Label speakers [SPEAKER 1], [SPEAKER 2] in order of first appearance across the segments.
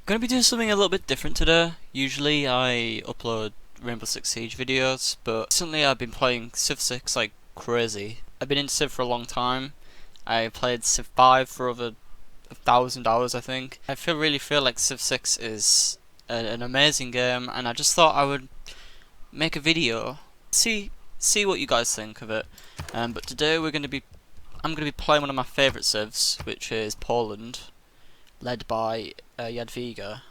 [SPEAKER 1] Gonna be doing something a little bit different today. Usually I upload Rainbow Six Siege videos, but recently I've been playing Civ 6 like crazy. I've been in Civ for a long time. I played Civ 5 for over 1,000 hours, I think. I really feel like Civ 6 is an amazing game, and I just thought I would make a video, see what you guys think of it. But today I'm gonna be playing one of my favourite civs, which is Poland, led by Jadwiga.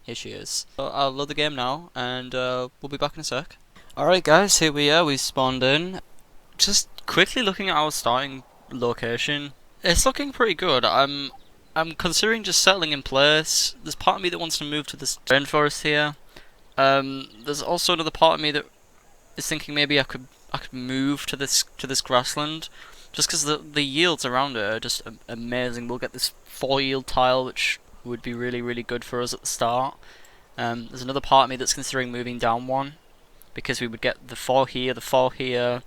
[SPEAKER 1] Here she is. So I'll load the game now, and we'll be back in a sec. Alright guys, here we are, we spawned in. Just quickly looking at our starting location, it's looking pretty good. I'm considering just settling in place. There's part of me that wants to move to this rainforest here. There's also another part of me that is thinking maybe I could move to this grassland, just because the yields around it are just amazing. We'll get this 4 yield tile, which would be really good for us at the start. There's another part of me that's considering moving down one, because we would get the 4 here, the 4 here.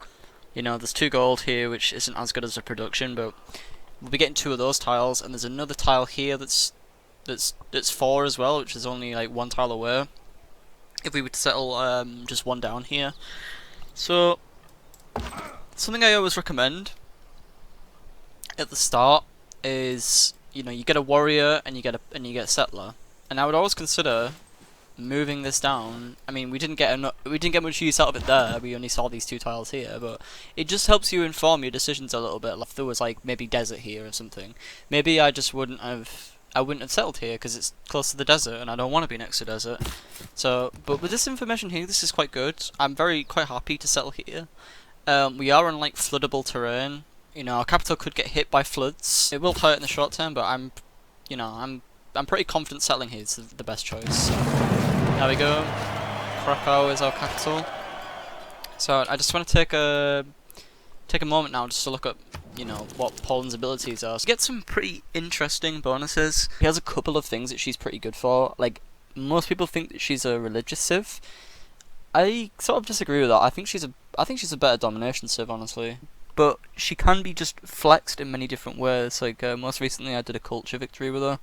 [SPEAKER 1] You know, there's 2 gold here, which isn't as good as a production, but we'll be getting 2 of those tiles, and there's another tile here that's 4 as well, which is only like 1 tile away. If we were to settle just 1 down here. So something I always recommend at the start is, you know, you get a warrior and you get a settler, and I would always consider moving this down. I mean, we didn't get much use out of it there. We only saw these 2 tiles here, but it just helps you inform your decisions a little bit. Like if there was like maybe desert here or something, maybe I wouldn't have settled here because it's close to the desert and I don't want to be next to desert. So, but with this information here, this is quite good. I'm quite happy to settle here. We are on like floodable terrain. You know, our capital could get hit by floods. It will hurt in the short term, but I'm pretty confident settling here is the best choice. So, there we go. Krakow is our capital. So I just want to take a moment now just to look up, you know, what Poland's abilities are. So get some pretty interesting bonuses. She has a couple of things that she's pretty good for. Like, most people think that she's a religious civ. I sort of disagree with that. I think she's a better domination civ, honestly. But she can be just flexed in many different ways. Like most recently, I did a culture victory with her.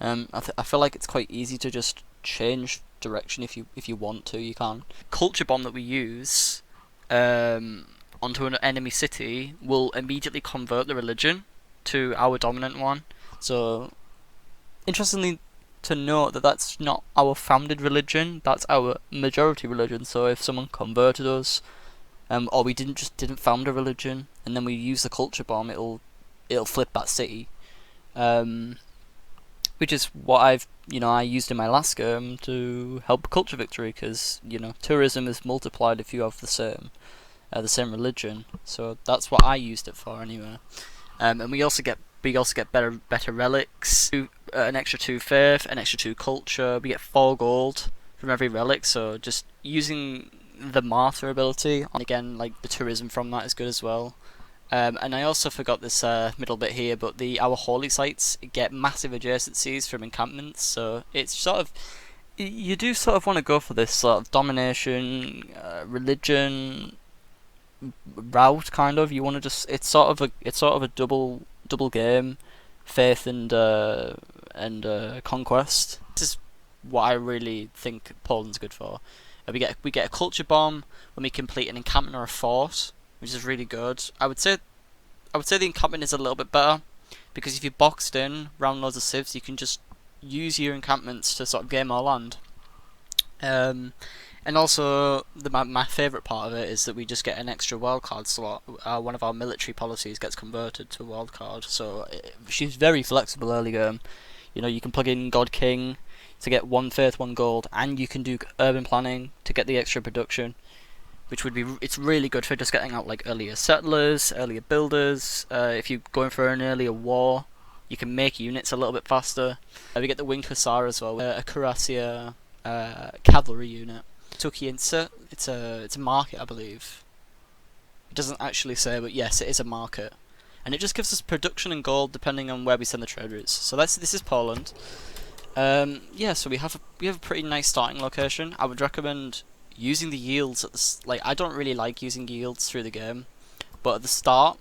[SPEAKER 1] I feel like it's quite easy to just change direction if you want to. You can. Culture bomb that we use onto an enemy city will immediately convert the religion to our dominant one. So, interestingly to note that that's not our founded religion, that's our majority religion. So if someone converted us, or we didn't found a religion, and then we use the culture bomb, it'll flip that city. Which is what I used in my last game to help culture victory, because, you know, tourism is multiplied if you have the same religion. So that's what I used it for anyway. And we also get better relics, an extra 2 faith, an extra 2 culture. We get 4 gold from every relic. So just using the martyr ability, and again, like the tourism from that is good as well. And I also forgot this middle bit here, but our holy sites get massive adjacencies from encampments, so it's sort of, you do sort of want to go for this sort of domination, religion route, kind of. You want to just, it's sort of a double game, faith and conquest. This is what I really think Poland's good for. We get a culture bomb when we complete an encampment or a fort, which is really good. I would say the encampment is a little bit better, because if you're boxed in round loads of civs, you can just use your encampments to sort of gain more land. And also, my favourite part of it is that we just get an extra wildcard slot. One of our military policies gets converted to a wildcard, so she's very flexible early game. You know, you can plug in God King to get 1 faith, 1 gold, and you can do urban planning to get the extra production, which would be, it's really good for just getting out like earlier settlers, earlier builders. If you're going for an earlier war, you can make units a little bit faster. We get the Winged Hussar as well, a Cuirassier cavalry unit. Tukiense, it's a market, I believe. It doesn't actually say, but yes, it is a market, and it just gives us production and gold depending on where we send the trade routes. So this is Poland. Yeah, so we have a pretty nice starting location. I would recommend using the yields at the like, I don't really like using yields through the game, but at the start,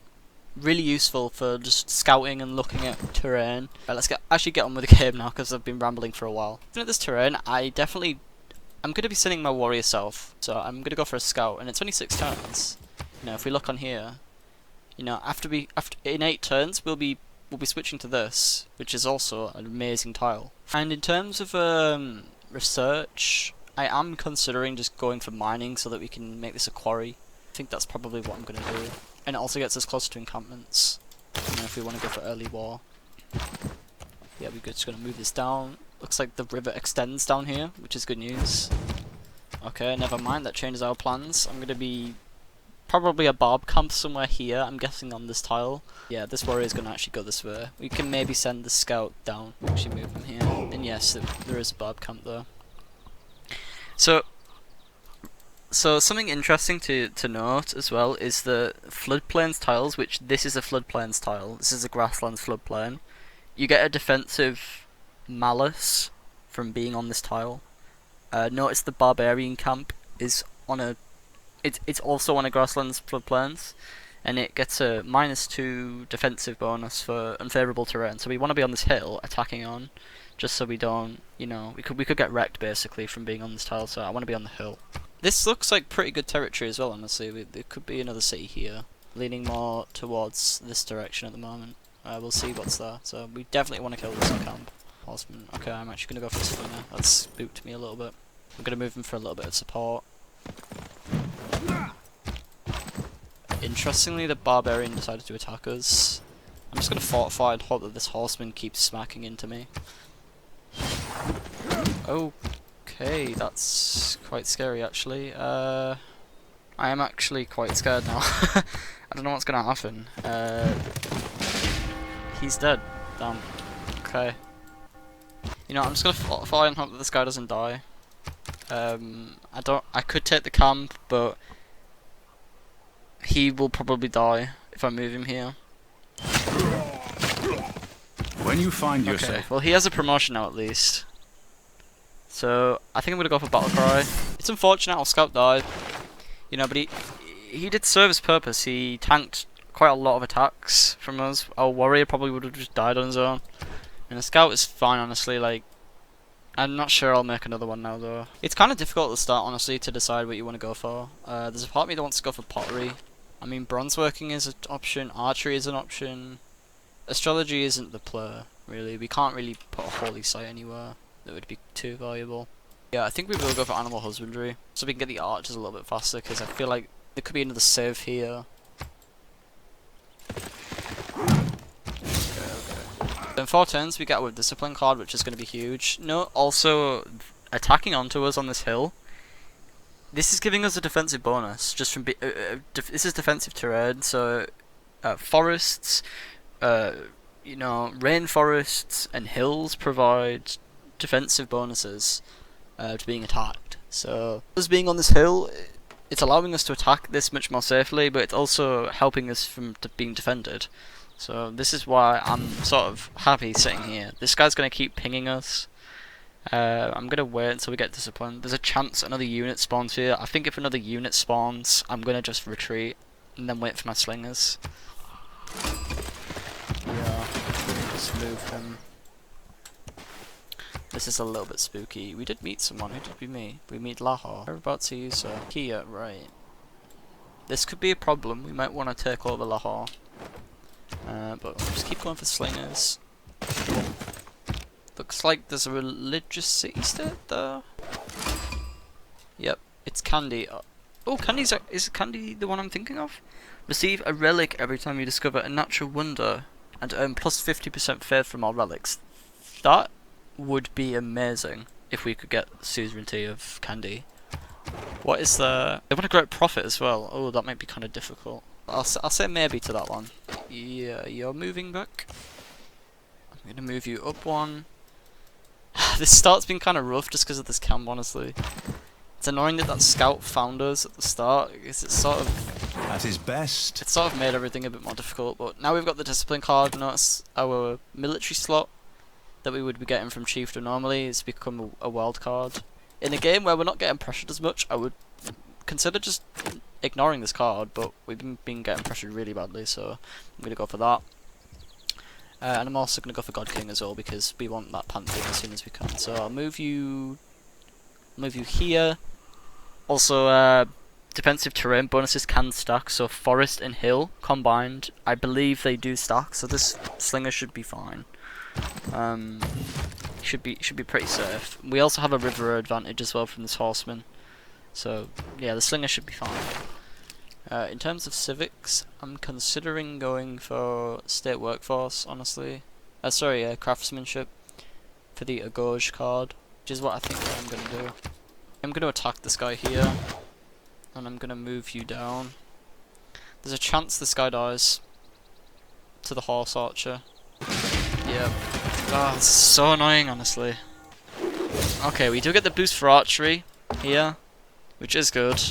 [SPEAKER 1] really useful for just scouting and looking at terrain. Right, let's actually get on with the game now because I've been rambling for a while. Looking at this terrain, I'm going to be sending my warrior south, so I'm going to go for a scout, and it's only 6 turns. You know, if we look on here, you know, after in 8 turns we'll be switching to this, which is also an amazing tile. And in terms of research, I am considering just going for mining so that we can make this a quarry. I think that's probably what I'm going to do. And it also gets us closer to encampments, you know, if we want to go for early war. Yeah, we're just going to move this down. Looks like the river extends down here, which is good news. Okay, never mind, that changes our plans. I'm going to be probably a barb camp somewhere here, I'm guessing on this tile. Yeah, this warrior is going to actually go this way. We can maybe send the scout down, actually move him here. And yes, there is a barb camp there. So something interesting to note as well is the floodplains tiles, which this is a floodplains tile. This is a grasslands floodplain. You get a defensive malice from being on this tile. Notice the barbarian camp is on a... It's also on a grasslands floodplains, and it gets a -2 defensive bonus for unfavourable terrain. So we want to be on this hill attacking on, just so we don't, you know, we could get wrecked basically from being on this tile. So I want to be on the hill. This looks like pretty good territory as well, honestly. There could be another city here, leaning more towards this direction at the moment. We'll see what's there. So we definitely want to kill this camp. Horseman. Okay, I'm actually going to go for Slinger. That spooked me a little bit. I'm going to move him for a little bit of support. Interestingly, the barbarian decided to attack us. I'm just going to fortify and hope that this horseman keeps smacking into me. Okay, that's quite scary actually. I am actually quite scared now. I don't know what's going to happen. He's dead. Damn. Okay. You know, I'm just going to fortify and hope that this guy doesn't die. I could take the camp, but he will probably die if I move him here.
[SPEAKER 2] When you find yourself...
[SPEAKER 1] Okay, well he has a promotion now at least. So, I think I'm gonna go for Battle Cry. It's unfortunate our scout died. You know, but he did serve his purpose. He tanked quite a lot of attacks from us. Our warrior probably would have just died on his own. And the scout is fine, honestly, like... I'm not sure I'll make another one now though. It's kind of difficult at the start, honestly, to decide what you want to go for. There's a part of me that wants to go for pottery. I mean, bronze working is an option, archery is an option. Astrology isn't the play, really. We can't really put a holy site anywhere that would be too valuable. Yeah, I think we will go for animal husbandry, so we can get the archers a little bit faster, because I feel like there could be another save here. In 4 turns, we get our discipline card, which is going to be huge. No, also, attacking onto us on this hill. This is giving us a defensive bonus, just from this is defensive terrain, so forests, you know, rainforests and hills provide defensive bonuses to being attacked. So, us being on this hill, it's allowing us to attack this much more safely, but it's also helping us from being defended. So this is why I'm sort of happy sitting here. This guy's going to keep pinging us. I'm going to wait until we get disciplined. There's a chance another unit spawns here. I think if another unit spawns, I'm going to just retreat and then wait for my slingers. Yeah, just move him. This is a little bit spooky. We did meet someone. Who did we meet? We meet Lahore. We're about to use Kia, right. This could be a problem. We might want to take over Lahore. But we'll just keep going for slingers. Looks like there's a religious city state there. Yep, it's Candy. Oh, is Candy the one I'm thinking of? Receive a relic every time you discover a natural wonder, and earn plus 50% faith from all relics. That would be amazing if we could get suzerainty of Candy. What is the... They want a great profit as well. Oh, that might be kind of difficult. I'll say maybe to that one. Yeah, you're moving back. I'm going to move you up one. This start's been kind of rough just because of this camp, honestly. It's annoying that scout found us at the start, because it's sort of...
[SPEAKER 2] At his best.
[SPEAKER 1] It sort of made everything a bit more difficult, but now we've got the discipline card. Notice our military slot that we would be getting from Chieftain normally has become a wild card. In a game where we're not getting pressured as much, I would consider just ignoring this card, but we've been getting pressured really badly, so I'm going to go for that. And I'm also going to go for God King as well, because we want that Pantheon as soon as we can. So I'll move you here. Also, defensive terrain bonuses can stack, so forest and hill combined, I believe they do stack, so this slinger should be fine. Should be pretty safe. We also have a river advantage as well from this horseman, so yeah, the slinger should be fine. In terms of civics, I'm considering going for state workforce, honestly. Sorry, craftsmanship for the Agorge card, which is what I think I'm going to do. I'm going to attack this guy here, and I'm going to move you down. There's a chance this guy dies to the horse archer. Yep. Oh, this is so annoying, honestly. Okay, we do get the boost for archery here, which is good.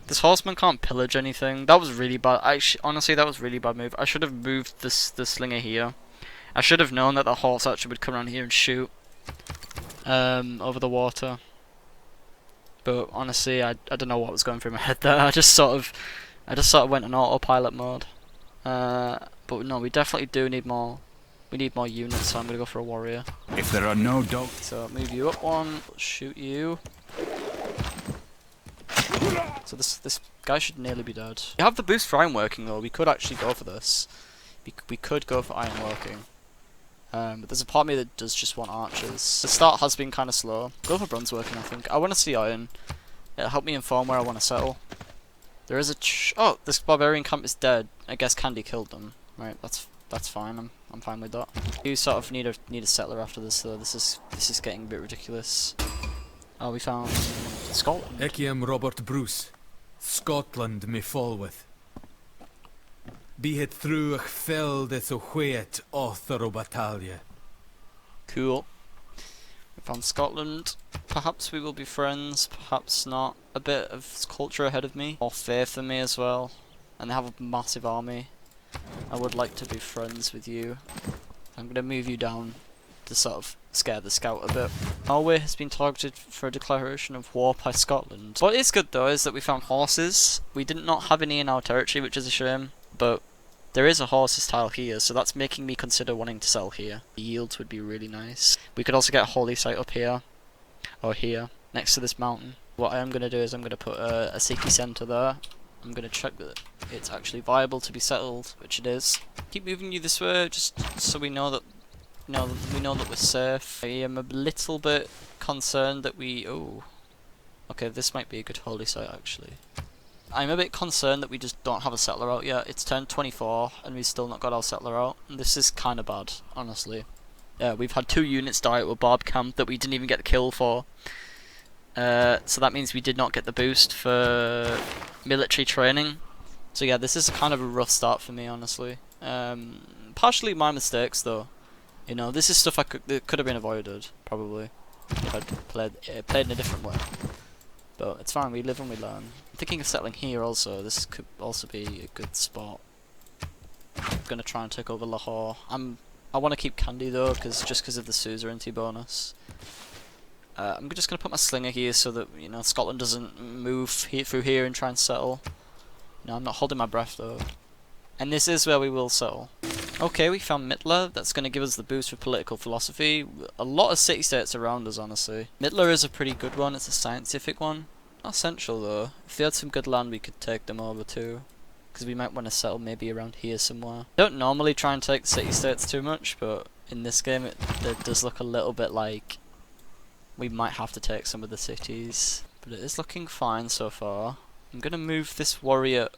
[SPEAKER 1] This horseman can't pillage anything. That was really bad. Honestly, that was a really bad move. I should have moved the slinger here. I should have known that the horse archer would come around here and shoot over the water. But honestly, I don't know what was going through my head there. I just sort of went on autopilot mode. But no, we definitely do need more. We need more units, so I'm gonna go for a warrior.
[SPEAKER 2] If there are no dogs,
[SPEAKER 1] So I'll move you up one. Shoot you. So this guy should nearly be dead. We have the boost for ironworking though. We could actually go for this. We could go for ironworking. But there's a part of me that does just want archers. The start has been kind of slow. Go for bronzeworking, I think. I want to see iron. It'll help me inform where I want to settle. There is a oh, this barbarian camp is dead. I guess Candy killed them. Right, that's fine. I'm fine with that. You sort of need a settler after this though. This is getting a bit ridiculous. Oh, we found Scotland.
[SPEAKER 3] Eciam Robert Bruce, Scotland me fall with. Be het through feld so whet author o battalion.
[SPEAKER 1] Cool. We found Scotland. Perhaps we will be friends, perhaps not. A bit of culture ahead of me. More faith than me as well. And they have a massive army. I would like to be friends with you. I'm going to move you down to sort of scare the scout a bit. Norway has been targeted for a declaration of war by Scotland. What is good though is that we found horses. We did not have any in our territory, which is a shame. But there is a horses tile here, so that's making me consider wanting to sell here. The yields would be really nice. We could also get a holy site up here. Or here, next to this mountain. What I am going to do is I'm going to put a city centre there. I'm going to check that it's actually viable to be settled, which it is. Keep moving you this way, just so we know that we know that we're safe. I am a little bit concerned that we... Oh. Okay, this might be a good holy site, actually. I'm a bit concerned that we just don't have a settler out yet. It's turned 24, and we've still not got our settler out. And this is kind of bad, honestly. Yeah, we've had 2 units die at a barb camp that we didn't even get the kill for. So that means we did not get the boost for military training. So yeah, this is kind of a rough start for me, honestly. Partially my mistakes, though. You know, this is stuff that could have been avoided, probably, if I'd played in a different way. But it's fine, we live and we learn. I'm thinking of settling here also. This could also be a good spot. I'm gonna try and take over Lahore. I want to keep Candy though, just because of the suzerainty bonus. I'm just gonna put my slinger here so that Scotland doesn't move through here and try and settle. No, I'm not holding my breath though. And this is where we will settle. Okay, we found Mittler. That's going to give us the boost for political philosophy. A lot of city-states around us, honestly. Mittler is a pretty good one. It's a scientific one. Not essential, though. If they had some good land, we could take them over, too. Because we might want to settle maybe around here somewhere. I don't normally try and take city-states too much, but in this game, it does look a little bit like we might have to take some of the cities. But it is looking fine so far. I'm going to move this warrior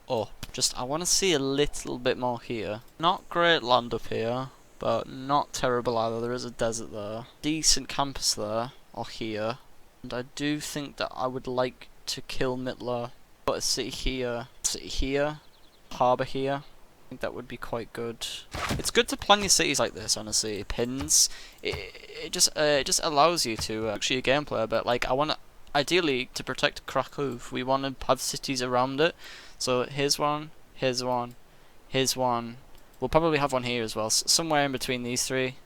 [SPEAKER 1] up. I want to see a little bit more here. Not great land up here, but not terrible either. There is a desert there. Decent campus there, or here. And I do think that I would like to kill Mittler. Put a city here, harbour here. I think that would be quite good. It's good to plan your cities like this, honestly. Pins. It just allows you to actually gameplay a bit. Like, ideally, to protect Krakow, we want to have cities around it. So here's one, here's one, here's one. We'll probably have one here as well, somewhere in between these 3.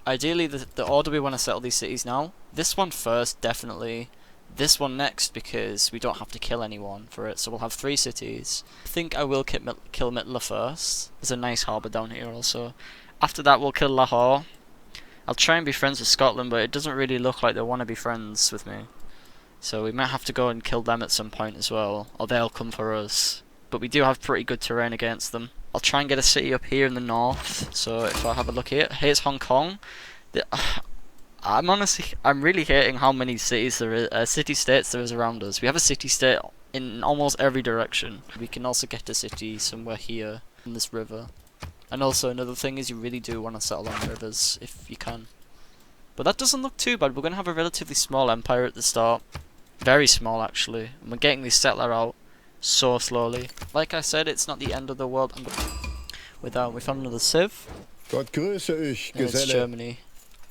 [SPEAKER 1] Ideally, the order we want to settle these cities now. This one first, definitely. this one next because we don't have to kill anyone for it, so we'll have 3 cities. I think I will kill Mittler first. There's a nice harbour down here also. After that we'll kill Lahore. I'll try and be friends with Scotland, but it doesn't really look like they want to be friends with me. So we might have to go and kill them at some point as well, or they'll come for us. But we do have pretty good terrain against them. I'll try and get a city up here in the north. So if I have a look here, here's Hong Kong. I'm really hating how many cities there is, city-states there is around us. We have a city-state in almost every direction. We can also get a city somewhere here in this river. And also another thing is you really do want to settle on rivers if you can. But that doesn't look too bad. We're going to have a relatively small empire at the start. Very small actually. And we're getting this settler out so slowly. Like I said, it's not the end of the world. We found another civ.
[SPEAKER 4] Gott grüße euch,
[SPEAKER 1] Yeah, it's
[SPEAKER 4] Geselle.
[SPEAKER 1] Germany.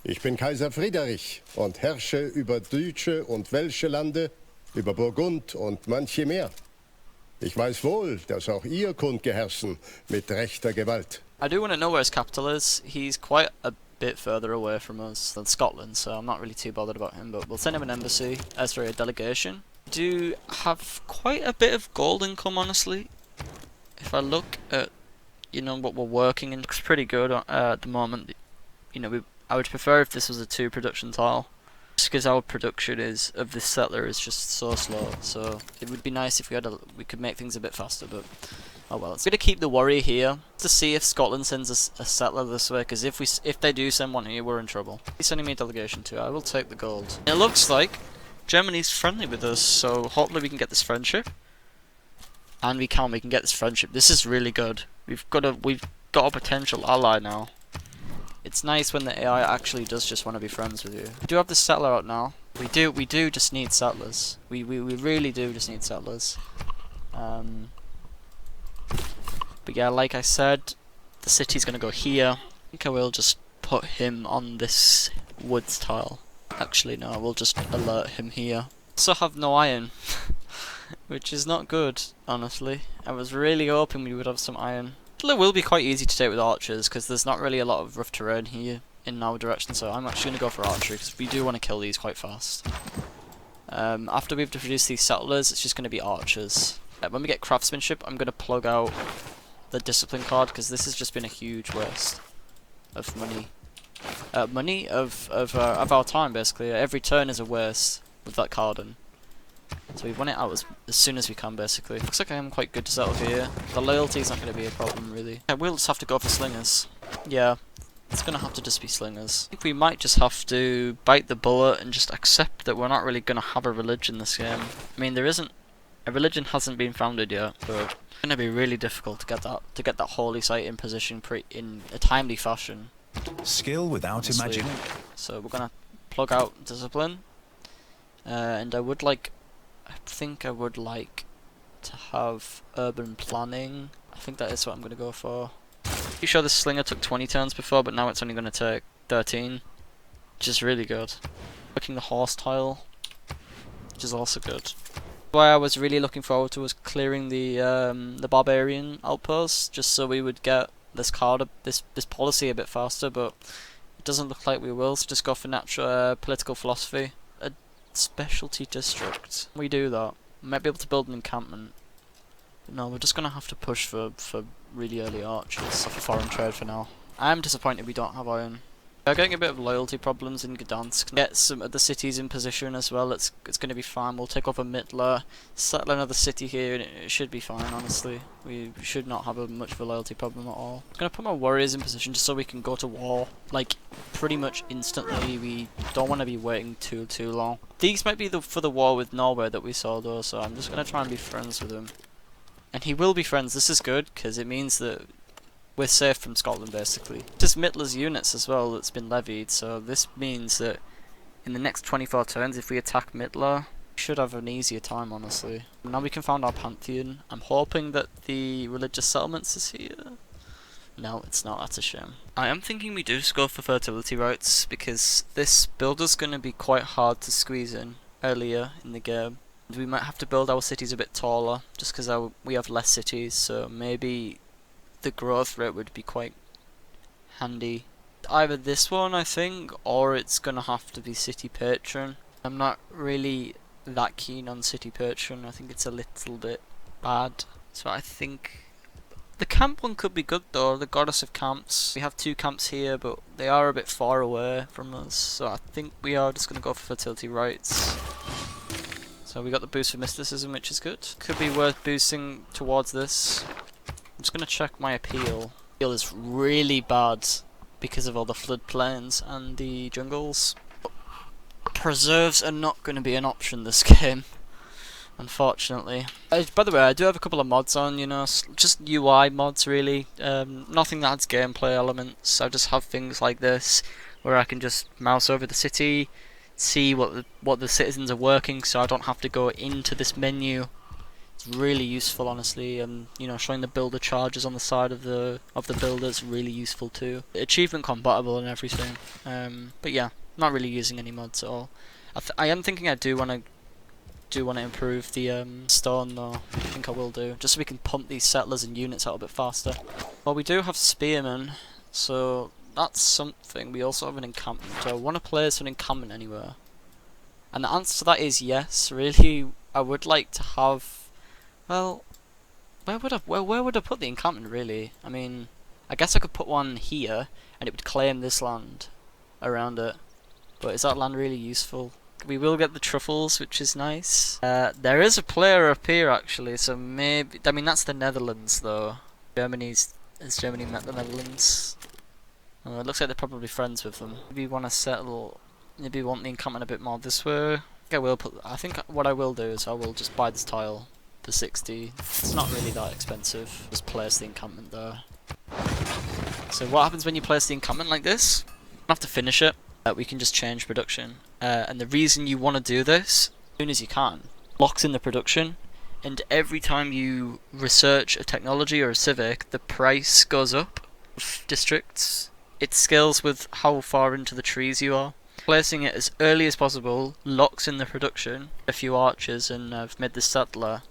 [SPEAKER 4] Ich bin Kaiser Friedrich und herrsche über deutsche und welsche Lande, über Burgund und manche mehr. Ich weiß wohl, dass auch ihr könnt geherrschen mit rechter Gewalt.
[SPEAKER 1] I do want to know where his capital is. He's quite a bit further away from us than Scotland, so I'm not really too bothered about him, but we'll send him an embassy, sorry, a delegation. Do have quite a bit of gold income, honestly. If I look at, you know, what we're working in, it's pretty good at the moment. You know, I would prefer if this was a 2 production tile, just because our production of this settler is just so slow. So it would be nice if we could make things a bit faster, but oh well. It's gonna keep the warrior here to see if Scotland sends a settler this way, because if they do send one here, we're in trouble. He's sending me a delegation too. I will take the gold. It looks like Germany's friendly with us, so hopefully we can get this friendship. And we can get this friendship. This is really good. We've got a potential ally now. It's nice when the AI actually does just want to be friends with you. We do have the settler out now. We do just need settlers. We really do just need settlers. But yeah, like I said, the city's gonna go here. I think I will just put him on this woods tile. Actually no, we'll just alert him here. Also have no iron. Which is not good, honestly. I was really hoping we would have some iron. It will be quite easy to take with archers, because there's not really a lot of rough terrain here in our direction, so I'm actually going to go for archery, because we do want to kill these quite fast. After we've produced these settlers, it's just going to be archers. When we get craftsmanship, I'm going to plug out the discipline card, because this has just been a huge waste of money. Of our time, basically. Every turn is a waste with that card in. So we want it out as soon as we can, basically. Looks like I am quite good to settle here. The loyalty is not going to be a problem, really. Yeah, we'll just have to go for slingers. Yeah, it's going to have to just be slingers. I think we might just have to bite the bullet and just accept that we're not really going to have a religion this game. I mean, a religion hasn't been founded yet, but it's going to be really difficult to get that holy site in position in a timely fashion.
[SPEAKER 2] Skill without
[SPEAKER 1] Honestly.
[SPEAKER 2] imagining.
[SPEAKER 1] So we're going to plug out discipline. And I think I would like to have urban planning. I think that is what I'm going to go for. You sure this slinger took 20 turns before, but now it's only going to take 13, which is really good. Working the horse tile, which is also good. What I was really looking forward to was clearing the barbarian outpost, just so we would get this policy a bit faster, but it doesn't look like we will. So just go for natural political philosophy. Specialty district. We do that. We might be able to build an encampment. But no, we're just gonna have to push for really early archers for foreign trade for now. I am disappointed we don't have iron. We're getting a bit of loyalty problems in Gdansk. Get some of the cities in position as well. It's gonna be fine. We'll take over Mittler, settle another city here, and it should be fine. Honestly, we should not have much of a loyalty problem at all. I'm gonna put my warriors in position just so we can go to war, like pretty much instantly. We don't want to be waiting too long. These might be for the war with Norway that we saw though, so I'm just gonna try and be friends with him. And he will be friends. This is good because it means that we're safe from Scotland, basically. Just Mittler's units as well that's been levied, so this means that in the next 24 turns, if we attack Mittler, we should have an easier time, honestly. Now we can found our pantheon. I'm hoping that the religious settlements is here. No, it's not. That's a shame. I am thinking we do just go for fertility rights, because this builder's going to be quite hard to squeeze in earlier in the game. We might have to build our cities a bit taller, just because we have less cities, so maybe the growth rate would be quite handy. Either this one, I think, or it's gonna have to be city patron. I'm not really that keen on city purchasing. I think it's a little bit bad. So I think the camp one could be good though, the Goddess of Camps. We have 2 camps here, but they are a bit far away from us, so I think we are just going to go for fertility rites. So we got the boost for mysticism, which is good. Could be worth boosting towards this. I'm just going to check my appeal. Appeal is really bad because of all the floodplains and the jungles. Preserves are not going to be an option this game, unfortunately. By the way, I do have a couple of mods on, you know, just UI mods really. Nothing that adds gameplay elements. I just have things like this, where I can just mouse over the city, see what the citizens are working, so I don't have to go into this menu. It's really useful, honestly, and you know, showing the builder charges on the side of the builder is really useful too. Achievement compatible and everything. But yeah, not really using any mods at all. I am thinking I do want to improve the stone though. I think I will do, just so we can pump these settlers and units out a bit faster. Well, we do have spearmen, so that's something. We also have an encampment. Do I want to place an encampment anywhere? And the answer to that is yes. Really, I would like to have. Well, where would I put the encampment really? I mean, I guess I could put one here, and it would claim this land around it. But is that land really useful? We will get the truffles, which is nice. There is a player up here actually, so maybe. I mean, that's the Netherlands though. Has Germany met the Netherlands? Oh, it looks like they're probably friends with them. Maybe want to settle. Maybe want the encampment a bit more this way. I think what I will do is I will just buy this tile for 60. It's not really that expensive. Just place the encampment there. So what happens when you place the encampment like this? You don't have to finish it. We can just change production. And the reason you want to do this, as soon as you can, locks in the production. And every time you research a technology or a civic, the price goes up of districts. It scales with how far into the trees you are. Placing it as early as possible locks in the production. A few archers, and I've made this settler.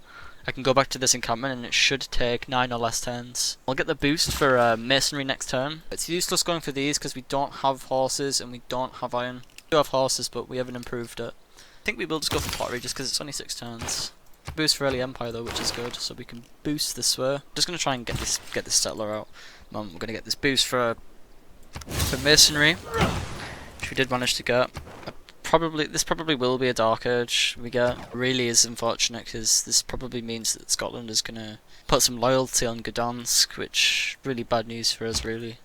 [SPEAKER 1] I can go back to this encampment and it should take 9 or less turns. I'll get the boost for masonry next turn. It's useless going for these because we don't have horses and we don't have iron. We do have horses, but we haven't improved it. I think we will just go for pottery just because it's only 6 turns. Boost for early empire though, which is good, so we can boost this way. Just gonna try and get this settler out. We're gonna get this boost for masonry, which we did manage to get. This probably will be a dark age we get. Really is unfortunate because this probably means that Scotland is gonna put some loyalty on Gdansk, which really bad news for us really.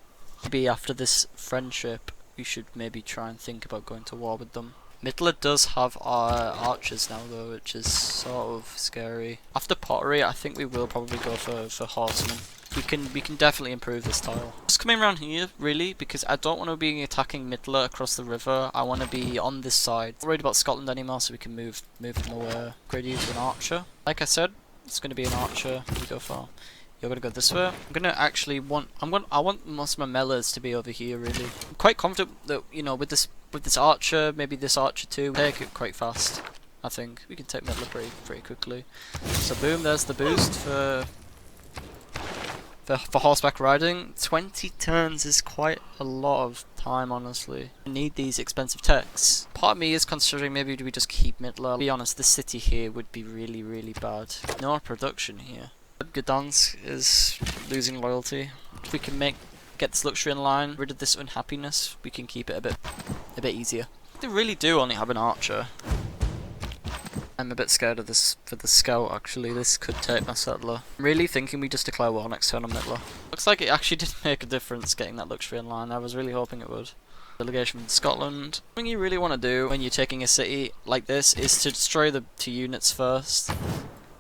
[SPEAKER 1] Maybe after this friendship we should maybe try and think about going to war with them. Midler does have our archers now though, which is sort of scary. After pottery I think we will probably go for horsemen. We can definitely improve this tile. Just coming around here really because I don't want to be attacking Midler across the river. I want to be on this side. Not worried about Scotland anymore, so we can move them away. Upgrade you to an archer. Like I said, it's going to be an archer. We go for. You're gonna go this way. I'm gonna actually I want most of my mellas to be over here really. I'm quite confident that, you know, with this archer, maybe this archer too, take it quite fast. I think we can take Midler pretty quickly. So boom, there's the boost for horseback riding. 20 turns is quite a lot of time, honestly. I need these expensive techs. Part of me is considering maybe do we just keep Midler. To be honest, the city here would be really, really bad. No production here. Gdansk is losing loyalty. If we can get this luxury in line, rid of this unhappiness, we can keep it a bit easier. They really do only have an archer. I'm a bit scared of this for the scout actually. This could take my settler. I'm really thinking we just declare war next turn on Midler. Looks like it actually did make a difference getting that luxury in line. I was really hoping it would. Delegation from Scotland. Something you really want to do when you're taking a city like this is to destroy the 2 units first.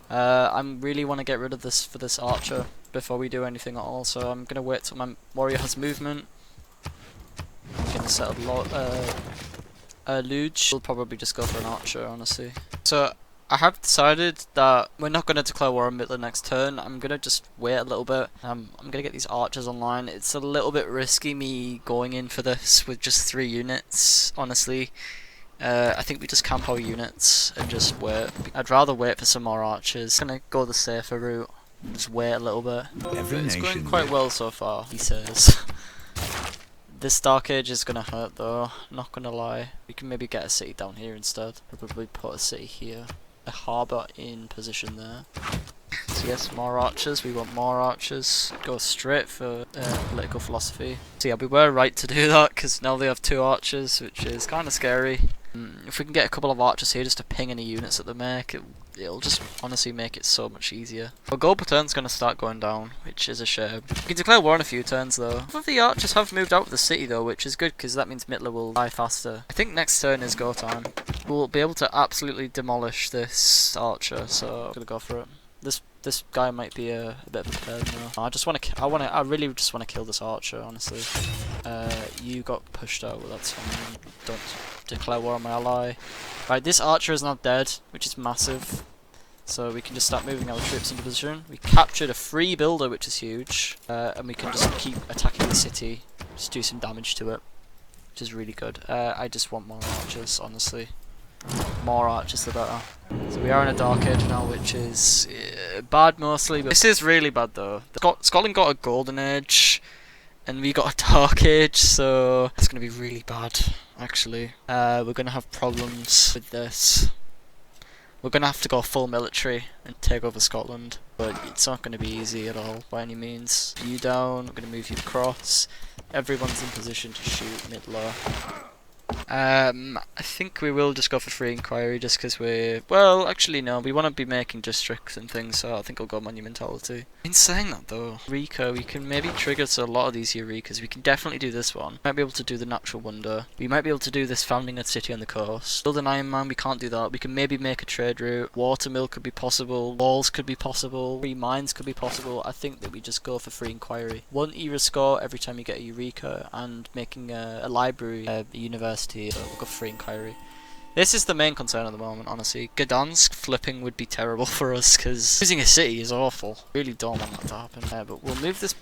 [SPEAKER 1] I really want to get rid of this for this archer before we do anything at all, so I'm going to wait till my warrior has movement. I'm going to settle Luge. We'll probably just go for an archer, honestly. So I have decided that we're not going to declare war on Midler next turn. I'm going to just wait a little bit. I'm going to get these archers online. It's a little bit risky me going in for this with just 3 units, honestly. I think we just camp our units and just wait. I'd rather wait for some more archers. I'm going to go the safer route. Just wait a little bit.
[SPEAKER 2] Every
[SPEAKER 1] It's
[SPEAKER 2] nation
[SPEAKER 1] going quite well so far, he says. This Dark Age is gonna hurt though, not gonna lie. We can maybe get a city down here instead. Probably put a city here. A harbour in position there. So yes, more archers, we want more archers. Go straight for political philosophy. So yeah, we were right to do that, because now they have 2 archers, which is kind of scary. If we can get a couple of archers here just to ping any units that they make, it'll just honestly make it so much easier. Our gold per turn's going to start going down, which is a shame. We can declare war in a few turns though. Half of the archers have moved out of the city though, which is good because that means Mittler will die faster. I think next turn is go time. We'll be able to absolutely demolish this archer, so I'm going to go for it. This guy might be a bit of a pain though. I really just want to kill this archer, honestly. You got pushed out, well, that's fine. Don't declare war on my ally. Right, this archer is now dead, which is massive. So we can just start moving our troops into position. We captured a free builder, which is huge. And we can just keep attacking the city. Just do some damage to it, which is really good. I just want more archers, honestly. More archers the better. So we are in a Dark Age now, which is bad mostly, but this is really bad though. Scotland got a Golden Age, and we got a Dark Age, so it's going to be really bad, actually. We're going to have problems with this. We're going to have to go full military and take over Scotland, but it's not going to be easy at all, by any means. You down, I'm going to move you across. Everyone's in position to shoot Mittler. I think we will just go for free inquiry just because well, actually no, we want to be making districts and things, so I think I'll go monumentality. In saying that though, Eureka, we can maybe trigger to a lot of these Eurekas. We can definitely do this one. Might be able to do the Natural Wonder. We might be able to do this founding a city on the coast. Build an Iron Man, we can't do that. We can maybe make a trade route. Watermill could be possible. Walls could be possible. Free mines could be possible. I think that we just go for free inquiry. 1 era score every time you get a Eureka, and making a library, a university, we'll go for free inquiry. This is the main concern at the moment, honestly. Gdansk flipping would be terrible for us, because losing a city is awful. Really don't want that to happen. But we'll move this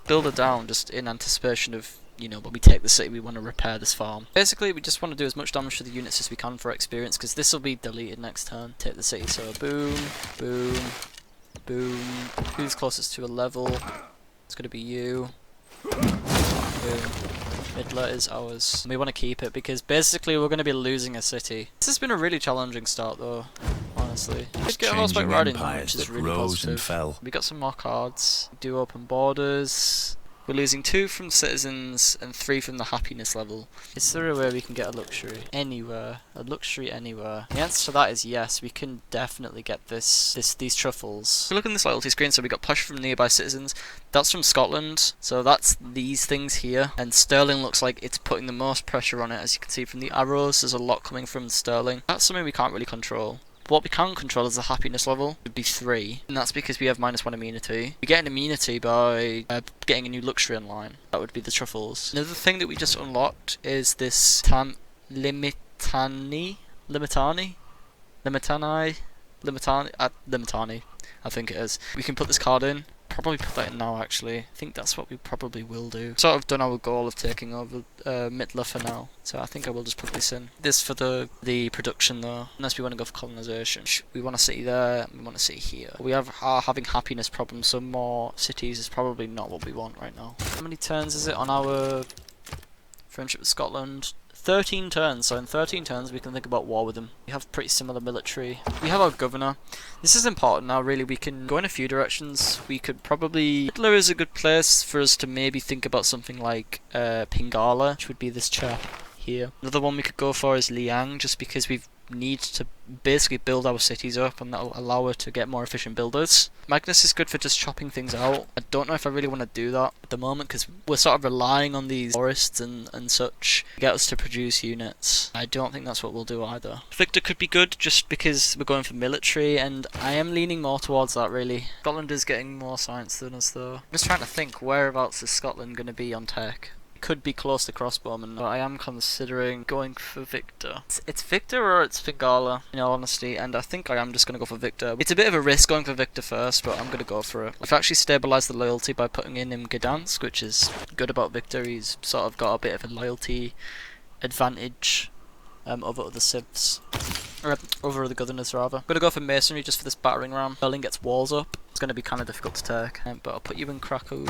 [SPEAKER 1] builder down just in anticipation of, you know, when we take the city, we want to repair this farm. Basically, we just want to do as much damage to the units as we can for experience, because this will be deleted next turn. Take the city, so boom, boom, boom. Who's closest to a level? It's going to be you. Boom. Mittler is ours. And we want to keep it because basically we're going to be losing a city. This has been a really challenging start though, honestly. We did get horseback riding, which is really positive. We got some more cards. Do open borders. We're losing 2 from citizens and 3 from the happiness level. Is there a way we can get a luxury? Anywhere. A luxury anywhere. The answer to that is yes, we can definitely get these truffles. Look on this loyalty screen, so we got push from nearby citizens. That's from Scotland, so that's these things here. And Sterling looks like it's putting the most pressure on it, as you can see from the arrows. There's a lot coming from Sterling. That's something we can't really control. What we can control is the happiness level. It would be 3, and that's because we have -1 immunity. We get an immunity by getting a new luxury online. That would be the truffles. Another thing that we just unlocked is this Limitani, I think it is. We can put this card in. Probably put that in now, actually. I think that's what we probably will do. Sort of done our goal of taking over Mittler for now, so I think I will just put this in. This for the production though, unless we want to go for colonization. We want a city there, we want a city here. We are having happiness problems, so more cities is probably not what we want right now. How many turns is it on our friendship with Scotland? 13 turns, so in 13 turns we can think about war with them. We have pretty similar military. We have our governor. This is important now, really. We can go in a few directions. We could probably... Hitler is a good place for us to maybe think about something like Pingala, which would be this chap here. Another one we could go for is Liang, just because we need to basically build our cities up, and that'll allow her to get more efficient builders. Magnus is good for just chopping things out. I don't know if I really want to do that at the moment, because we're sort of relying on these forests and such to get us to produce units. I don't think that's what we'll do either. Victor could be good, just because we're going for military, and I am leaning more towards that, really. Scotland is getting more science than us, though. I'm just trying to think, whereabouts is Scotland going to be on tech? Could be close to crossbowmen, but I am considering going for Victor. It's Victor or it's Fingala, in all honesty, and I think I am just going to go for Victor. It's a bit of a risk going for Victor first, but I'm going to go for it. We've actually stabilised the loyalty by putting in him Gdansk, which is good about Victor. He's sort of got a bit of a loyalty advantage over other civs. Or over the governors, rather. I'm going to go for masonry just for this battering ram. Berlin gets walls up. It's going to be kind of difficult to take, but I'll put you in Krakow.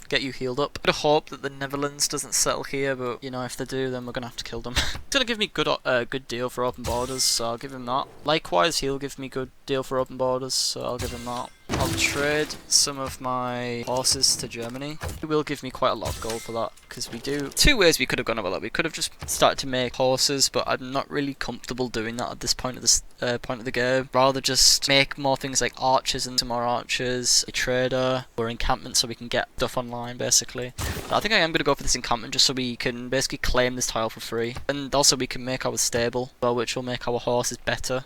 [SPEAKER 1] get you healed up. I hope that the Netherlands doesn't settle here, but you know, if they do, then we're gonna have to kill them. He's gonna give me good deal for open borders, so I'll give him that. Likewise, he'll give me good deal for open borders, so I'll give him that. I'll trade some of my horses to Germany. It will give me quite a lot of gold for that, because we do... Two ways we could have gone about that. We could have just started to make horses, but I'm not really comfortable doing that at this point of this point of the game. Rather just make more things like archers and some more archers, a trader, or encampment so we can get stuff online, basically. But I think I am going to go for this encampment just so we can basically claim this tile for free. And also we can make our stable, well, which will make our horses better.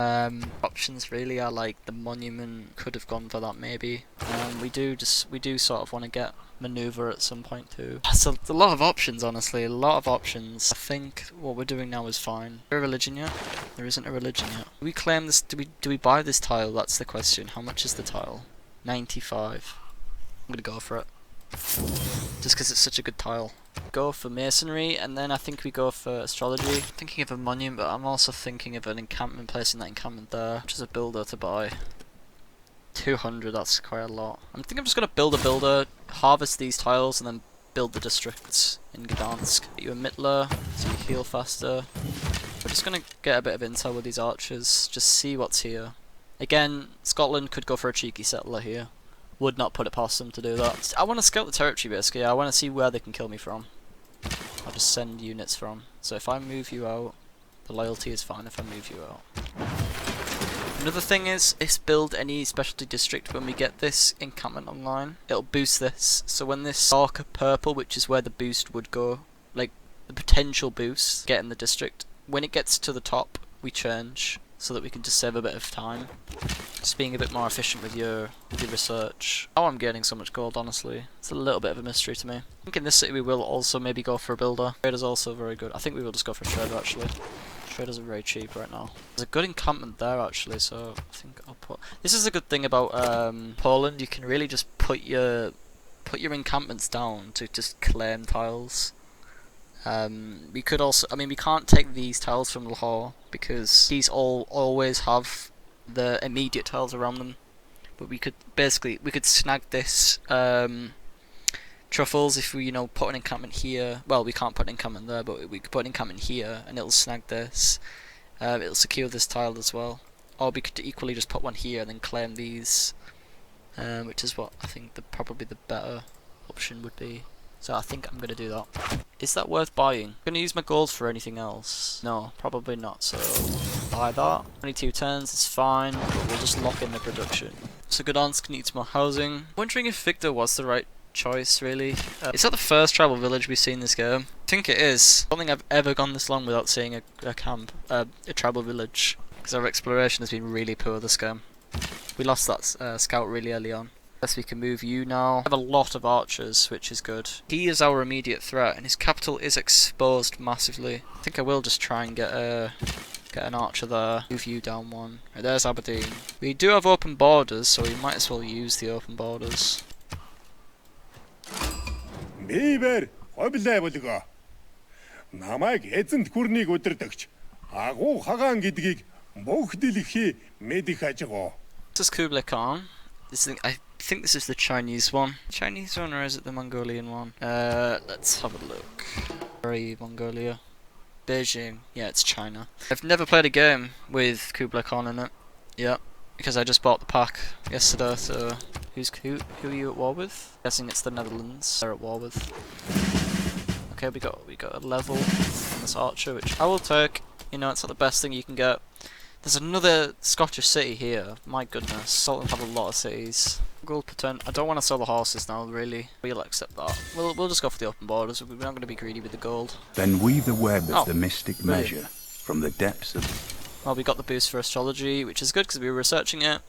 [SPEAKER 1] Options really are like the monument, could have gone for that maybe. We do sort of want to get maneuver at some point too. So a lot of options, honestly, a lot of options. I think what we're doing now is fine. Is there a religion yet? There isn't a religion yet. Do we claim this? Do we buy this tile? That's the question. How much is the tile? 95. I'm gonna go for it. Just because it's such a good tile. Go for masonry, and then I think we go for astrology. Thinking of a monument, but I'm also thinking of an encampment, placing that encampment there. Which is a builder to buy. 200, that's quite a lot. I think I'm just going to build a builder, harvest these tiles, and then build the districts in Gdansk. Get you a Mittler, so you heal faster. We're just going to get a bit of intel with these archers, just see what's here. Again, Scotland could go for a cheeky settler here. Would not put it past them to do that. I want to scout the territory basically, I want to see where they can kill me from. I'll just send units from. So if I move you out, the loyalty is fine if I move you out. Another thing is build any specialty district when we get this encampment online. It'll boost this. So when this darker purple, which is where the boost would go, like the potential boost, get in the district, when it gets to the top, we change so that we can just save a bit of time. Just being a bit more efficient with your research. Oh, I'm gaining so much gold, honestly. It's a little bit of a mystery to me. I think in this city we will also maybe go for a builder. Trader's also very good. I think we will just go for a trader actually. Traders are very cheap right now. There's a good encampment there actually, so I think I'll put... This is a good thing about Poland, you can really just put your encampments down to just claim tiles. We could also... I mean, we can't take these tiles from Lahore, because these always have the immediate tiles around them. But we could basically... We could snag this... truffles if we, you know, put an encampment here. Well, we can't put an encampment there, but we could put an encampment here and it'll snag this. It'll secure this tile as well. Or we could equally just put one here and then claim these, which is what I think probably the better option would be. So I think I'm going to do that. Is that worth buying? I'm going to use my gold for anything else? No, probably not, so buy that. 22 turns, it's fine, but we'll just lock in the production. So Gdansk needs more housing. Wondering if Victor was the right choice, really. Is that the first tribal village we've seen in this game? I think it is. I don't think I've ever gone this long without seeing a camp, a tribal village, because our exploration has been really poor this game. We lost that scout really early on. Guess we can move you now. I have a lot of archers, which is good. He is our immediate threat, and his capital is exposed massively. I think I will just try and get an archer there. Move you down one. Right, there's Aberdeen. We do have open borders, so we might as well use the open borders.
[SPEAKER 5] Бибер хобилай болго. Намайг эзэнт хүрнийг удирдагч. Агуу хагаан гэдгийг бүх дэлхий мэдэх ажгаа.
[SPEAKER 1] This is Kublai Khan. I think this is the Chinese one. Chinese one, or is it the Mongolian one? Let's have a look. Where are you, Mongolia? Beijing. Yeah, it's China. I've never played a game with Kublai Khan in it. Yeah, because I just bought the pack yesterday, so... Who are you at war with? Guessing it's the Netherlands they're at war with. Okay, we got a level on this archer, which I will take. You know, it's not the best thing you can get. There's another Scottish city here. My goodness, Scotland have a lot of cities. Gold per turn. I don't want to sell the horses now, really. We'll accept that. We'll just go for the open borders. We're not going to be greedy with the gold.
[SPEAKER 2] Then weave the web of the mystic
[SPEAKER 1] brilliant.
[SPEAKER 2] measure from the depths of...
[SPEAKER 1] Well, we got the boost for astrology, which is good because we were researching it.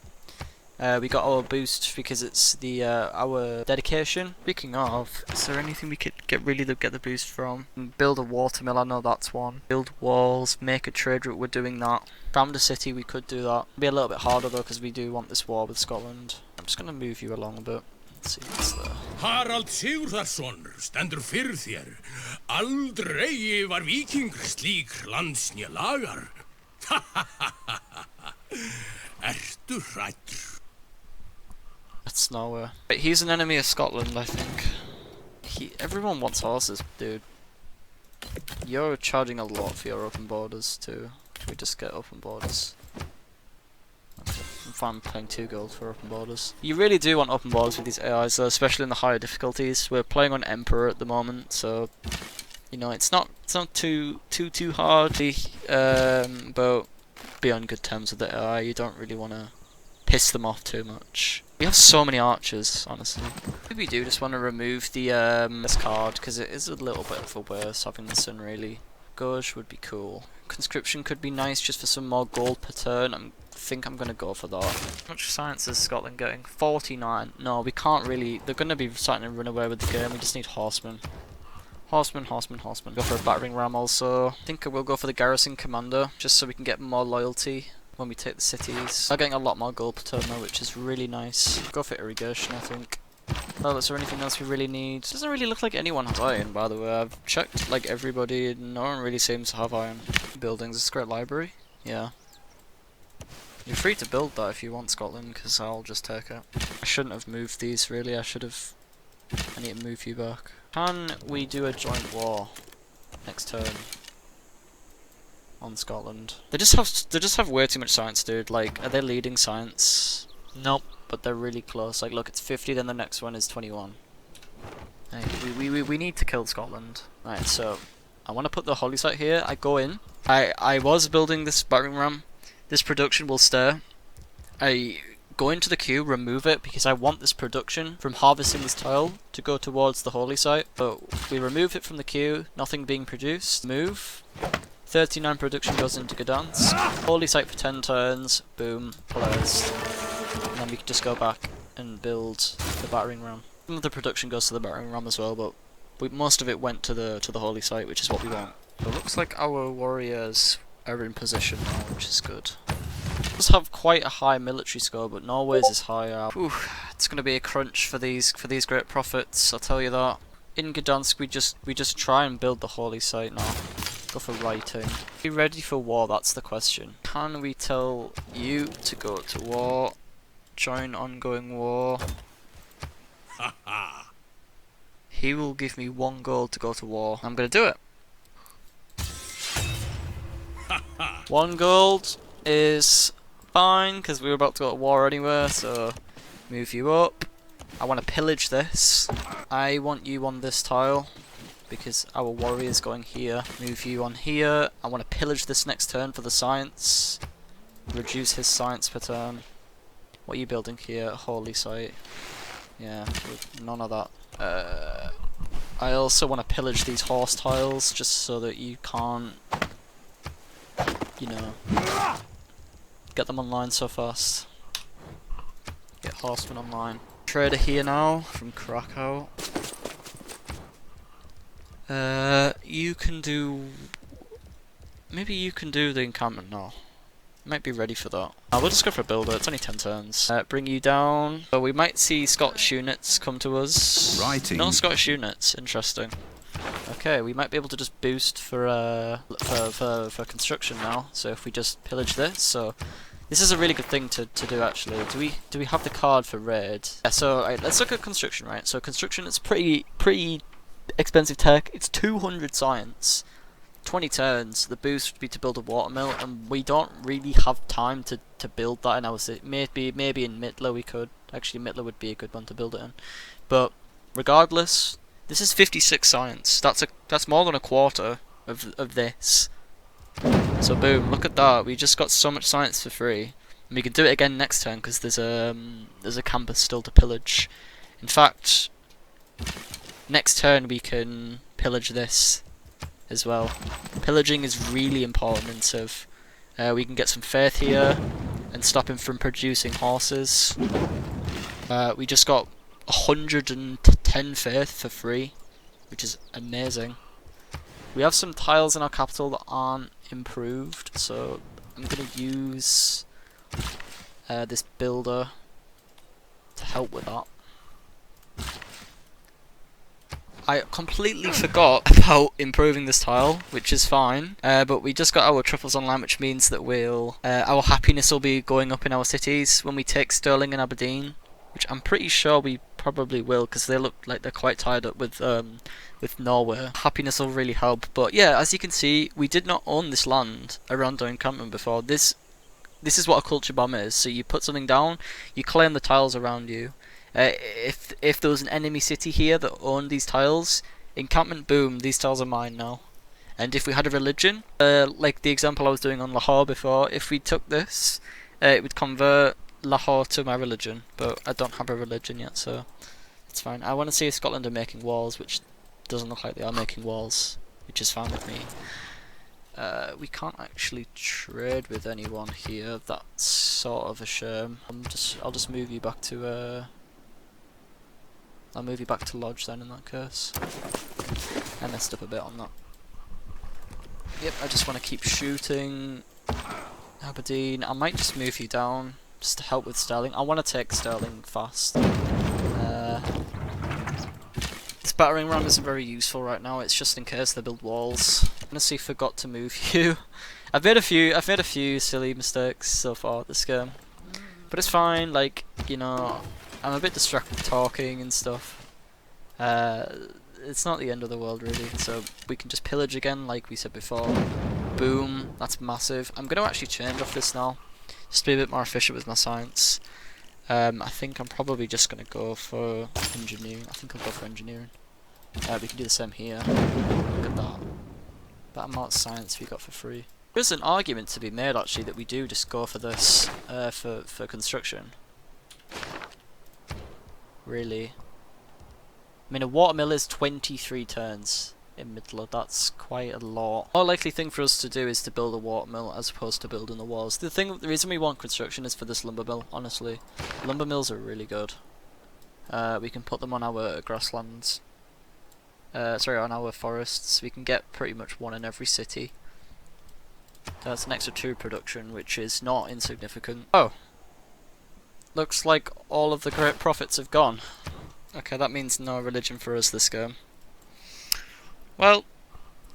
[SPEAKER 1] We got our boost because it's the our dedication. Speaking of, is there anything we could get the boost from? Build a watermill, I know that's one. Build walls, make a trade route, we're doing that. Found a city, we could do that. It'll be a little bit harder though because we do want this war with Scotland. I'm just going to move you along a bit. Let's see what's there.
[SPEAKER 6] Harald Sigurðarson stendur fyrir þér. Aldrei var víkingur slík landsnja lagar. Ertu hræddur?
[SPEAKER 1] That's nowhere. Wait, he's an enemy of Scotland, I think. Everyone wants horses, dude. You're charging a lot for your open borders too. We just get open borders. Okay. I'm fine paying 2 gold for open borders. You really do want open borders with these AIs though, especially in the higher difficulties. We're playing on Emperor at the moment, so you know it's not too hard. But be on good terms with the AI. You don't really want to piss them off too much. We have so many archers, honestly. Maybe we do just want to remove the this card because it is a little bit of a waste having this in really. Gauge would be cool. Conscription could be nice just for some more gold per turn. I think I'm gonna go for that. How much science is Scotland getting? 49. No, we can't really. They're gonna be starting to run away with the game. We just need horsemen. Horsemen. Go for a battering ram also. I think I will go for the garrison commander just so we can get more loyalty when we take the cities. I'm getting a lot more gold per turn though, which is really nice. Go for irrigation, I think. Well, is there anything else we really need? Doesn't really look like anyone has iron, by the way. I've checked like everybody, and no one really seems to have iron. Buildings, is this a great library? Yeah. You're free to build that if you want, Scotland, because I'll just take it. I shouldn't have moved these, really. I need to move you back. Can we do a joint war next turn on Scotland? They just have way too much science, dude. Like, are they leading science? Nope. But they're really close. Like, look, it's 50, then the next one is 21. Hey, we need to kill Scotland. Right, so I want to put the holy site here. I go in. I was building this battering ram. This production will stay. I go into the queue, remove it, because I want this production from harvesting this tile to go towards the holy site. But we remove it from the queue, nothing being produced. Move. 39 production goes into Gdansk. Holy site for 10 turns. Boom. Placed. And then we can just go back and build the battering ram. Some of the production goes to the battering ram as well, but most of it went to the holy site, which is what we want. So it looks like our warriors are in position now, which is good. It does have quite a high military score, but Norway's is higher. Whew, it's going to be a crunch for these great prophets, I'll tell you that. In Gdansk, we just try and build the holy site now. Go for writing. Are you ready for war? That's the question. Can we tell you to go to war? Join ongoing war. He will give me 1 gold to go to war. I'm gonna do it. 1 gold is fine because we were about to go to war anyway. So move you up. I want to pillage this. I want you on this tile because our warrior's going here. Move you on here. I want to pillage this next turn for the science. Reduce his science per turn. What are you building here? Holy site. Yeah, none of that. I also want to pillage these horse tiles just so that you can't, you know, get them online so fast. Get horsemen online. Trader here now from Krakow. You can do. Maybe you can do the encampment now. Might be ready for that. We'll just go for a builder, it's only 10 turns. Bring you down. So we might see Scottish units come to us.
[SPEAKER 2] Writing.
[SPEAKER 1] No Scottish units, interesting. Okay, we might be able to just boost for construction now. So if we just pillage this, so this is a really good thing to do actually. Do we have the card for raid? Yeah, so let's look at construction, right? So construction is pretty expensive tech. It's 200 science. 20 turns, the boost would be to build a watermill, and we don't really have time to build that in our city. Maybe in Mittler we could. Actually, Mittler would be a good one to build it in. But regardless, this is 56 science. That's more than a quarter of this. So boom, look at that. We just got so much science for free. And we can do it again next turn because there's a campus still to pillage. In fact, next turn we can pillage this as well. Pillaging is really important in Civ. We can get some faith here and stop him from producing horses. We just got 110 faith for free, which is amazing. We have some tiles in our capital that aren't improved, so I'm going to use this builder to help with that. I completely forgot about improving this tile, which is fine, but we just got our truffles online, which means that our happiness will be going up in our cities when we take Stirling and Aberdeen, which I'm pretty sure we probably will, because they look like they're quite tied up with Norway. Happiness will really help. But yeah, as you can see, we did not own this land around our encampment before. This is what a culture bomb is. So you put something down, you claim the tiles around you. If there was an enemy city here that owned these tiles, encampment, boom, these tiles are mine now. And if we had a religion, like the example I was doing on Lahore before, if we took this, it would convert Lahore to my religion. But I don't have a religion yet, so it's fine. I want to see if Scotland are making walls, which doesn't look like they are making walls, which is fine with me. We can't actually trade with anyone here. That's sort of a shame. I'll just move you back to I'll move you back to Lodge then in that case. I messed up a bit on that. Yep, I just want to keep shooting. Aberdeen, I might just move you down just to help with Stirling. I want to take Stirling fast. This battering ram isn't very useful right now. It's just in case they build walls. I honestly forgot to move you. I've made a few silly mistakes so far this game, but it's fine. Like, you know, I'm a bit distracted talking and stuff. It's not the end of the world really, so we can just pillage again like we said before. Boom, that's massive. I'm going to actually change off this now, just to be a bit more efficient with my science. I think I'm probably just going to go for engineering. I think I'll go for engineering. We can do the same here. Look at that. That amount of science we got for free. There's an argument to be made actually that we do just go for this for construction. Really. I mean, a watermill is 23 turns in Midler. That's quite a lot. More likely thing for us to do is to build a watermill as opposed to building the walls. The reason we want construction is for this lumber mill, honestly. Lumber mills are really good. We can put them on our grasslands. Sorry, on our forests. We can get pretty much one in every city. That's an extra 2 production, which is not insignificant. Oh! Looks like all of the great profits have gone. Okay, that means no religion for us this game. Well,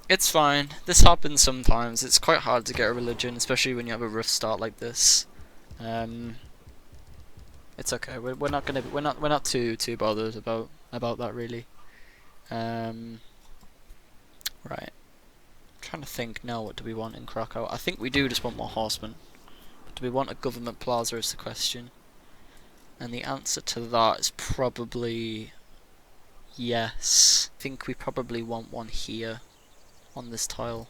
[SPEAKER 1] it's fine. This happens sometimes. It's quite hard to get a religion, especially when you have a rough start like this. It's okay. We're not too bothered about that really. Right. I'm trying to think now. What do we want in Krakow? I think we do just want more horsemen. But do we want a government plaza is the question. And the answer to that is probably yes. I think we probably want one here on this tile.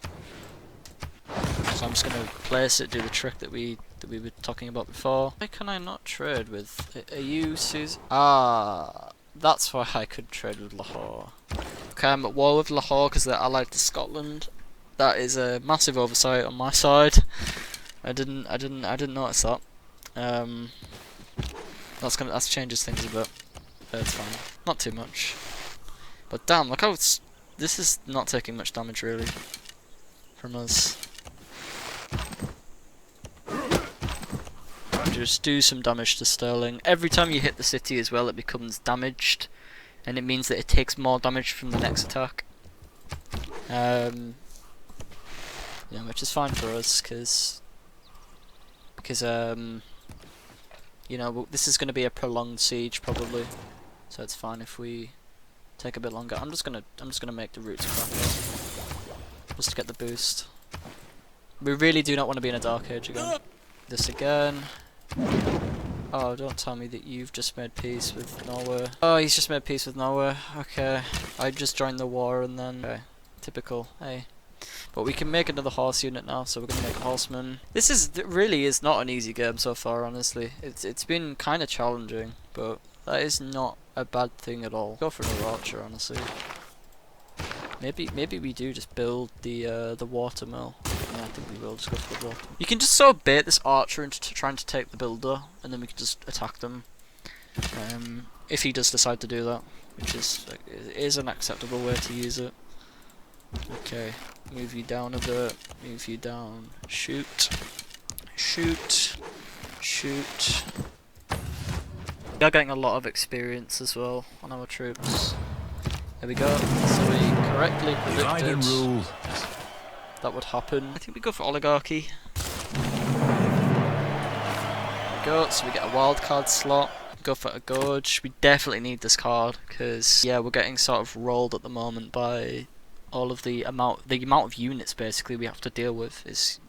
[SPEAKER 1] So I'm just gonna place it, do the trick that we were talking about before. Why can I not trade with? Are you Susan? Ah, that's why I could trade with Lahore. Okay, I'm at war with Lahore because they're allied to Scotland. That is a massive oversight on my side. I didn't notice that. That changes things a bit. But it's fine. Not too much. But damn, look how this is not taking much damage really from us. Just do some damage to Stirling. Every time you hit the city as well, it becomes damaged, and it means that it takes more damage from the next attack. Yeah, which is fine for us because you know, this is going to be a prolonged siege probably, so it's fine if we take a bit longer. I'm just gonna make the routes crack just to get the boost. We really do not want to be in a dark age again. This again. Oh, don't tell me that you've just made peace with Norway. Oh, he's just made peace with Norway. Okay, I just joined the war and then. Okay. Typical. Hey. But we can make another horse unit now, so we're gonna make a horseman. This really is not an easy game so far, honestly. It's been kind of challenging, but that is not a bad thing at all. Go for another archer, honestly. Maybe we do just build the watermill. Yeah, I think we will just go for the water. You can just sort of bait this archer into trying to take the builder, and then we can just attack them. If he does decide to do that, which is an acceptable way to use it. Okay, move you down a bit, move you down, shoot, shoot, shoot. We are getting a lot of experience as well on our troops. There we go, so we correctly predicted that would happen. I think we go for oligarchy. There we go, so we get a wildcard slot. go for a gorge. We definitely need this card because yeah, we're getting sort of rolled at the moment by all of the amount of units basically we have to deal with is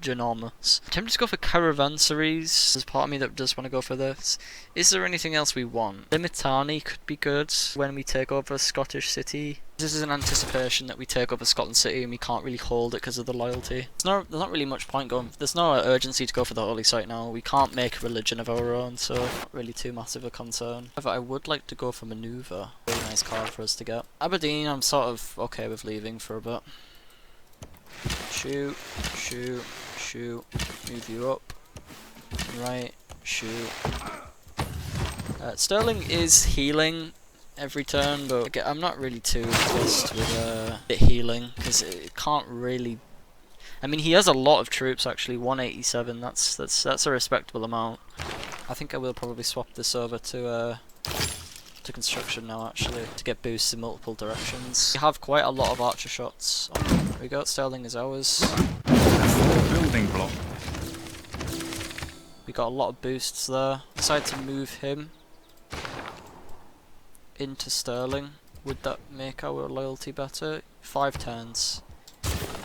[SPEAKER 1] ginormous. I'm tempted to go for Caravanseries. There's part of me that does want to go for this. Is there anything else we want? Limitani could be good when we take over a Scottish city. This is an anticipation that we take over Scotland City and we can't really hold it because of the loyalty. There's not really much point going. There's no urgency to go for the holy site now. We can't make a religion of our own, so not really too massive a concern. However, I would like to go for Maneuver. Really nice card for us to get. Aberdeen, I'm sort of okay with leaving for a bit. Shoot, shoot, shoot, move you up, right, shoot. Sterling is healing every turn, but again, I'm not really too fussed with it healing, because it can't really... I mean, he has a lot of troops actually, 187, that's a respectable amount. I think I will probably swap this over to construction now actually, to get boosts in multiple directions. We have quite a lot of archer shots. There we go, Sterling is ours.
[SPEAKER 2] Building block.
[SPEAKER 1] We got a lot of boosts there. Decided to move him into Sterling. Would that make our loyalty better? 5 turns.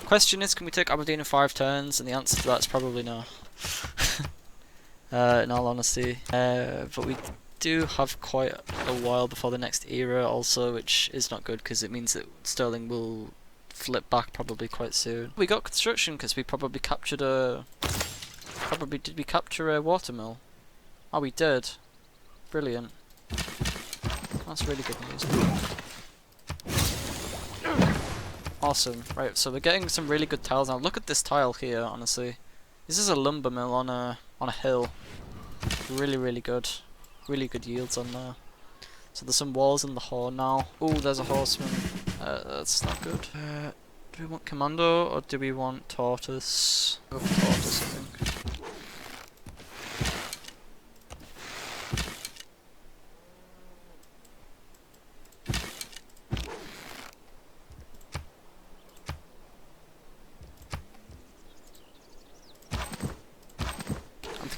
[SPEAKER 1] Question is, can we take Aberdeen in 5 turns? And the answer to that is probably no. In all honesty. But we do have quite a while before the next era also, which is not good because it means that Sterling will flip back probably quite soon. We got construction because we probably captured a... did we capture a watermill? Oh, we did. Brilliant. That's really good news. Awesome. Right, so we're getting some really good tiles now. Look at this tile here, honestly. This is a lumber mill on a hill. Really, really good. Really good yields on there. So there's some walls in the horn now. Oh, there's a horseman. That's not good. Do we want commando or do we want tortoise? Go for tortoise, I think.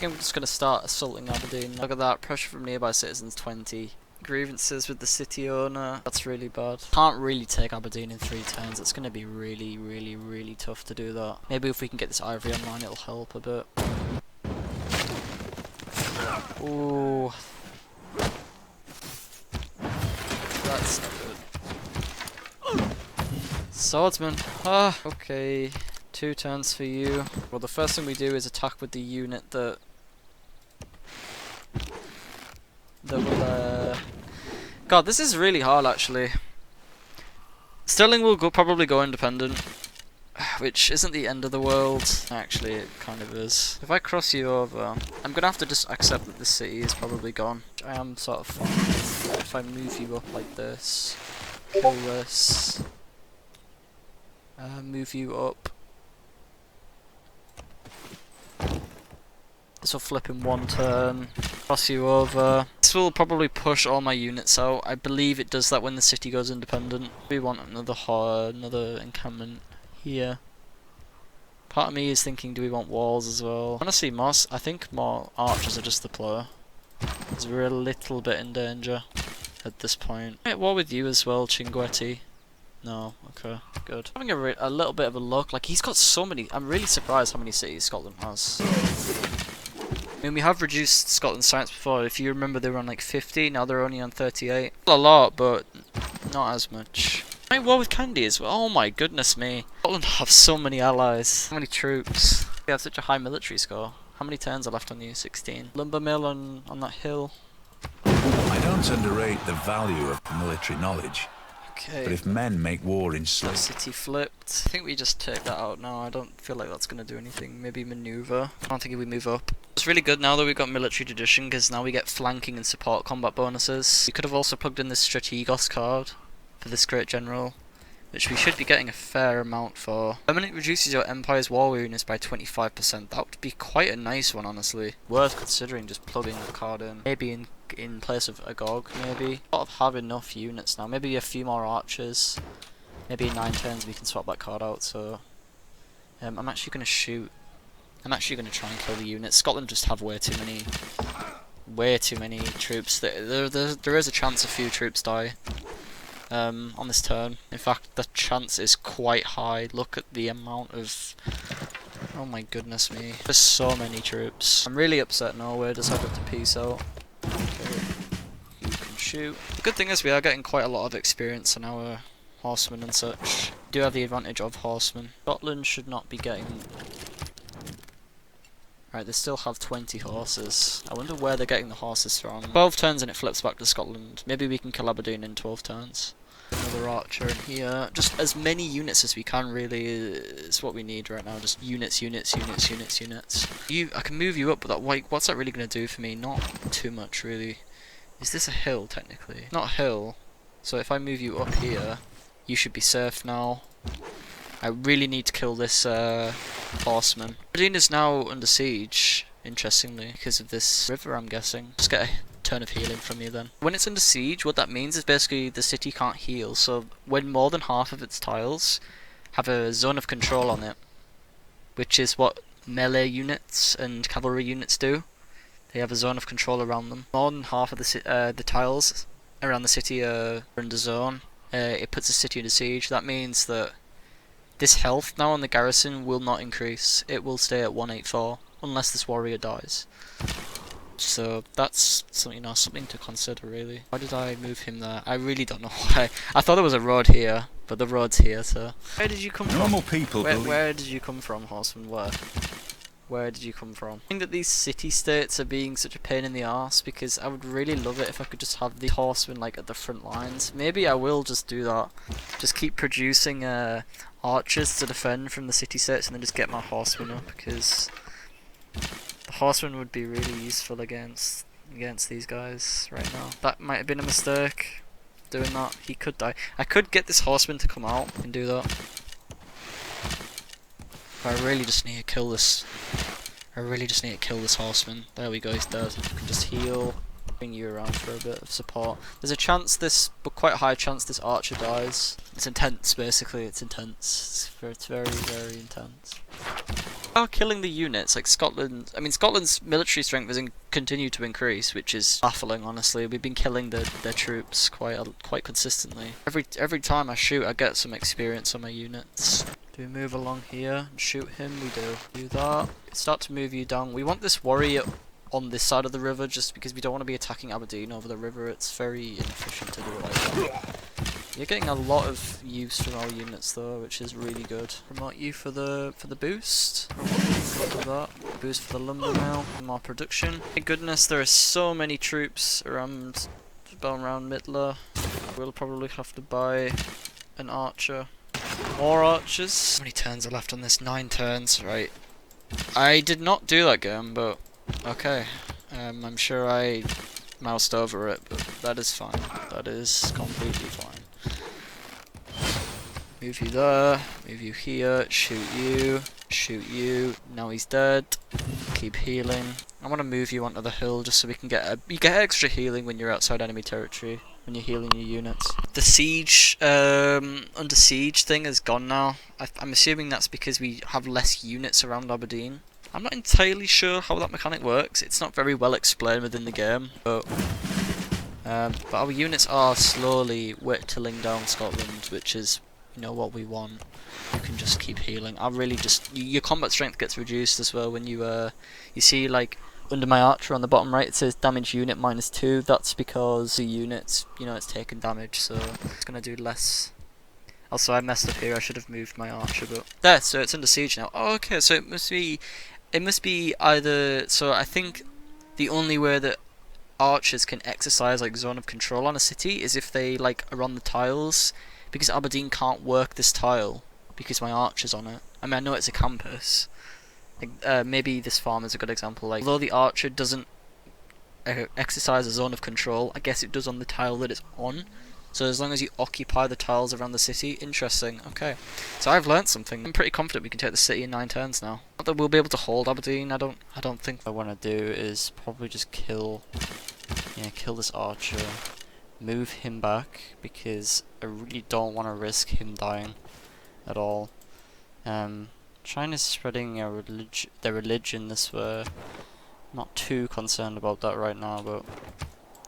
[SPEAKER 1] I'm just going to start assaulting Aberdeen. Look at that, pressure from nearby citizens 20. Grievances with the city owner. That's really bad. Can't really take Aberdeen in 3 turns. It's going to be really, really, really tough to do that. Maybe if we can get this ivory online, it'll help a bit. Ooh. That's not good. Swordsman. Ah, okay. 2 turns for you. Well, the first thing we do is attack with the unit that will, God, this is really hard actually. Sterling will probably go independent, which isn't the end of the world. Actually, it kind of is. If I cross you over, I'm gonna have to just accept that this city is probably gone. I am sort of fine if I move you up like this, kill this, move you up. This will flip in 1 turn, cross you over. This will probably push all my units out. I believe it does that when the city goes independent. We want another encampment here. Part of me is thinking, do we want walls as well? Honestly, I think more archers are just the player. Because we're a little bit in danger at this point. Right, war with you as well, Chinguetti. No, okay, good. Having a little bit of a look, like he's got so many. I'm really surprised how many cities Scotland has. I mean, we have reduced Scotland's science before. If you remember, they were on like 50, now they're only on 38. A lot, but not as much. I war with Candy as well. Oh my goodness me. Scotland have so many allies. So many troops. We have such a high military score. How many turns are left on you? 16. Lumber mill on that hill.
[SPEAKER 2] I don't underrate the value of military knowledge.
[SPEAKER 1] Okay.
[SPEAKER 2] But if men make war in sleep...
[SPEAKER 1] City flipped. I think we just take that out now. I don't feel like that's going to do anything. Maybe maneuver. I don't think we move up. It's really good now that we've got military tradition, because now we get flanking and support combat bonuses. We could have also plugged in this Strategos card for this great general, which we should be getting a fair amount for. Permanently reduces your empire's war weariness by 25%. That would be quite a nice one, honestly. Worth considering just plugging the card in. Maybe in place of Agog, maybe. Sort of have enough units now. Maybe a few more archers. Maybe in 9 turns we can swap that card out, so... I'm actually going to shoot. I'm actually going to try and kill the units. Scotland just have way too many way too many troops. There is a chance a few troops die on this turn. In fact, the chance is quite high. Look at the amount of... Oh my goodness me. There's so many troops. I'm really upset Norway decided to peace out. Okay. You can shoot. The good thing is we are getting quite a lot of experience on our horsemen and such. We do have the advantage of horsemen. Scotland should not be getting... Right, they still have 20 horses. I wonder where they're getting the horses from. 12 turns and it flips back to Scotland. Maybe we can kill Aberdeen in 12 turns. Another archer in here. Just as many units as we can really is what we need right now. Just units, units, units, units, units. I can move you up, but that, like, what's that really going to do for me? Not too much, really. Is this a hill, technically? Not a hill. So if I move you up here, you should be safe now. I really need to kill this horseman. Aberdeen is now under siege, interestingly, because of this river, I'm guessing. Just get a turn of healing from you then. When it's under siege, what that means is basically the city can't heal. So when more than half of its tiles have a zone of control on it, which is what melee units and cavalry units do, they have a zone of control around them. More than half of the tiles around the city are under zone. It puts the city under siege. That means that this health now on the garrison will not increase. It will stay at 184 unless this warrior dies. So that's something, something to consider really. Why did I move him there? I really don't know why. I thought there was a road here, but the road's here. So where did you come from?
[SPEAKER 2] Normal people
[SPEAKER 1] Where did you come from, horseman? Where did you come from? I think that these city-states are being such a pain in the arse because I would really love it if I could just have the horsemen like at the front lines. Maybe I will just do that. Just keep producing archers to defend from the city-states and then just get my horsemen up because the horsemen would be really useful against these guys right now. That might have been a mistake, doing that. He could die. I could get this horseman to come out and do that. But I really just need to kill this. I really just need to kill this horseman. There we go, he's dead. I can just heal, bring you around for a bit of support. There's a chance but quite a high chance this archer dies. It's intense, basically. It's intense. It's very, very intense. Are killing the units like Scotland. I mean, Scotland's military strength has continued to increase, which is baffling. Honestly, we've been killing their troops quite consistently. Every time I shoot, I get some experience on my units. Do we move along here and shoot him? We do. Do that. Start to move you down. We want this warrior on this side of the river just because we don't want to be attacking Aberdeen over the river. It's very inefficient to do it like that. You're getting a lot of use from our units though, which is really good. Promote you for the boost. For that. Boost for the lumber mill. More production. Thank goodness there are so many troops around Midler. We'll probably have to buy an archer. More archers. How many turns are left on this? 9 turns, right. I did not do that game, but okay. I'm sure I moused over it, but that is fine. That is completely fine. Move you there, move you here, shoot you, now he's dead. Keep healing. I want to move you onto the hill just so we can you get extra healing when you're outside enemy territory, when you're healing your units. The siege, under siege thing is gone now. I'm assuming that's because we have less units around Aberdeen. I'm not entirely sure how that mechanic works. It's not very well explained within the game, but our units are slowly whittling down Scotland, which is, you know, what we want. You can just keep healing. I really just your combat strength gets reduced as well when you see like under my archer on the bottom right it says damage unit -2. That's because the units, you know, it's taking damage, so it's gonna do less. Also, I messed up here. I should have moved my archer, but there. So it's under siege now. Oh, okay. So it must be either. So I think the only way that archers can exercise like zone of control on a city is if they like are on the tiles, because Aberdeen can't work this tile because my archer's on it. I mean, I know it's a campus. Like, maybe this farm is a good example. Like, although the archer doesn't exercise a zone of control, I guess it does on the tile that it's on. So as long as you occupy the tiles around the city, interesting. Okay, so I've learnt something. I'm pretty confident we can take the city in 9 turns now. Not that we'll be able to hold Aberdeen. I don't think what I want to do is probably just kill this archer, move him back because I really don't want to risk him dying at all. China's spreading their religion this way. Not too concerned about that right now, but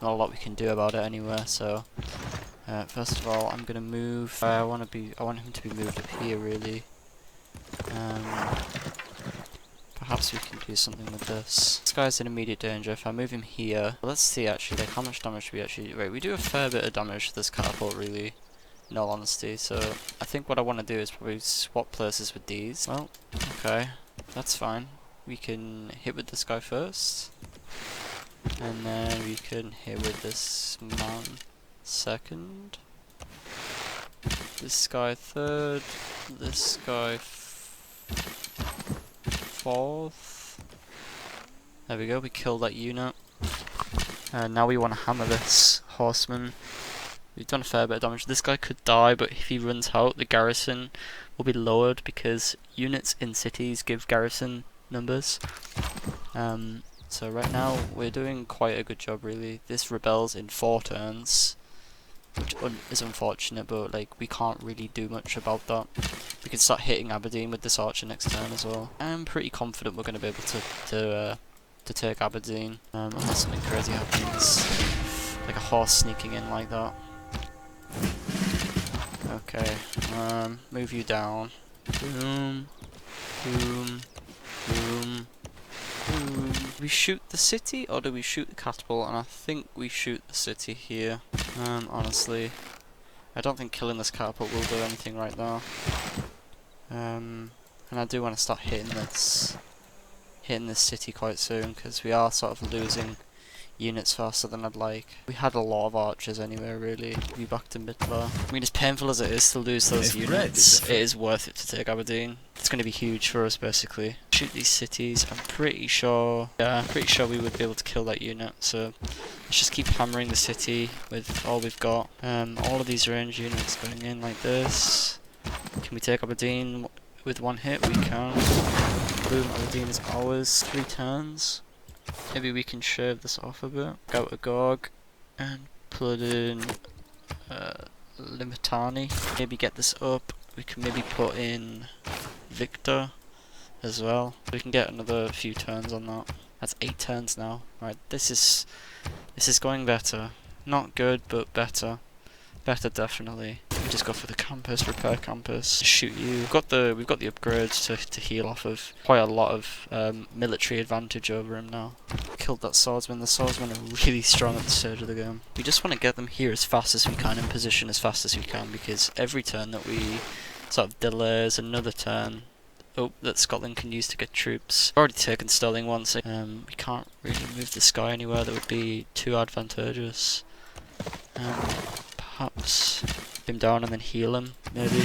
[SPEAKER 1] not a lot we can do about it anyway. So first of all, I'm gonna move. I want him to be moved up here, really. Perhaps we can do something with this. This guy's in immediate danger. If I move him here, let's see actually, like how much damage we actually. Right, we do a fair bit of damage to this catapult, really. In all honesty, so I think what I want to do is probably swap places with these. Well, okay, that's fine. We can hit with this guy first, and then we can hit with this man second, this guy third, this guy fourth. There we go, we killed that unit. Now we want to hammer this horseman. We've done a fair bit of damage. This guy could die, but if he runs out, the garrison will be lowered because units in cities give garrison numbers. So right now we're doing quite a good job, really. This rebels in 4 turns, which is unfortunate, but like we can't really do much about that. We can start hitting Aberdeen with this archer next turn as well. I'm pretty confident we're going to be able to take Aberdeen, unless something crazy happens, like a horse sneaking in like that. Okay, move you down. Boom, boom, boom, boom. Do we shoot the city or do we shoot the catapult? And I think we shoot the city here. Honestly, I don't think killing this catapult will do anything right now. And I do want to start hitting this city quite soon because we are sort of losing units faster than I'd like. We had a lot of archers anyway, really. We back to Mittler. I mean, as painful as it is to lose those units, it is worth it to take Aberdeen. It's going to be huge for us, basically. Shoot these cities. I'm pretty sure we would be able to kill that unit. So let's just keep hammering the city with all we've got. All of these range units going in like this. Can we take Aberdeen with 1 hit? We can. Boom, Aberdeen is ours. 3 turns. Maybe we can shave this off a bit. Go to Gorg and put in Limitani. Maybe get this up. We can maybe put in Victor as well. We can get another few turns on that. That's 8 turns now. Right, this is going better. Not good, but better. Better definitely. We just go for the campus, repair campus, shoot you. We've got the upgrades to heal off of. Quite a lot of military advantage over him now. Killed that swordsman. The swordsmen are really strong at the stage of the game. We just want to get them here as fast as we can, in position as fast as we can, because every turn that we sort of delays another turn that Scotland can use to get troops. We've already taken Stirling once. We can't really move this guy anywhere that would be too advantageous. Perhaps him down and then heal him, maybe.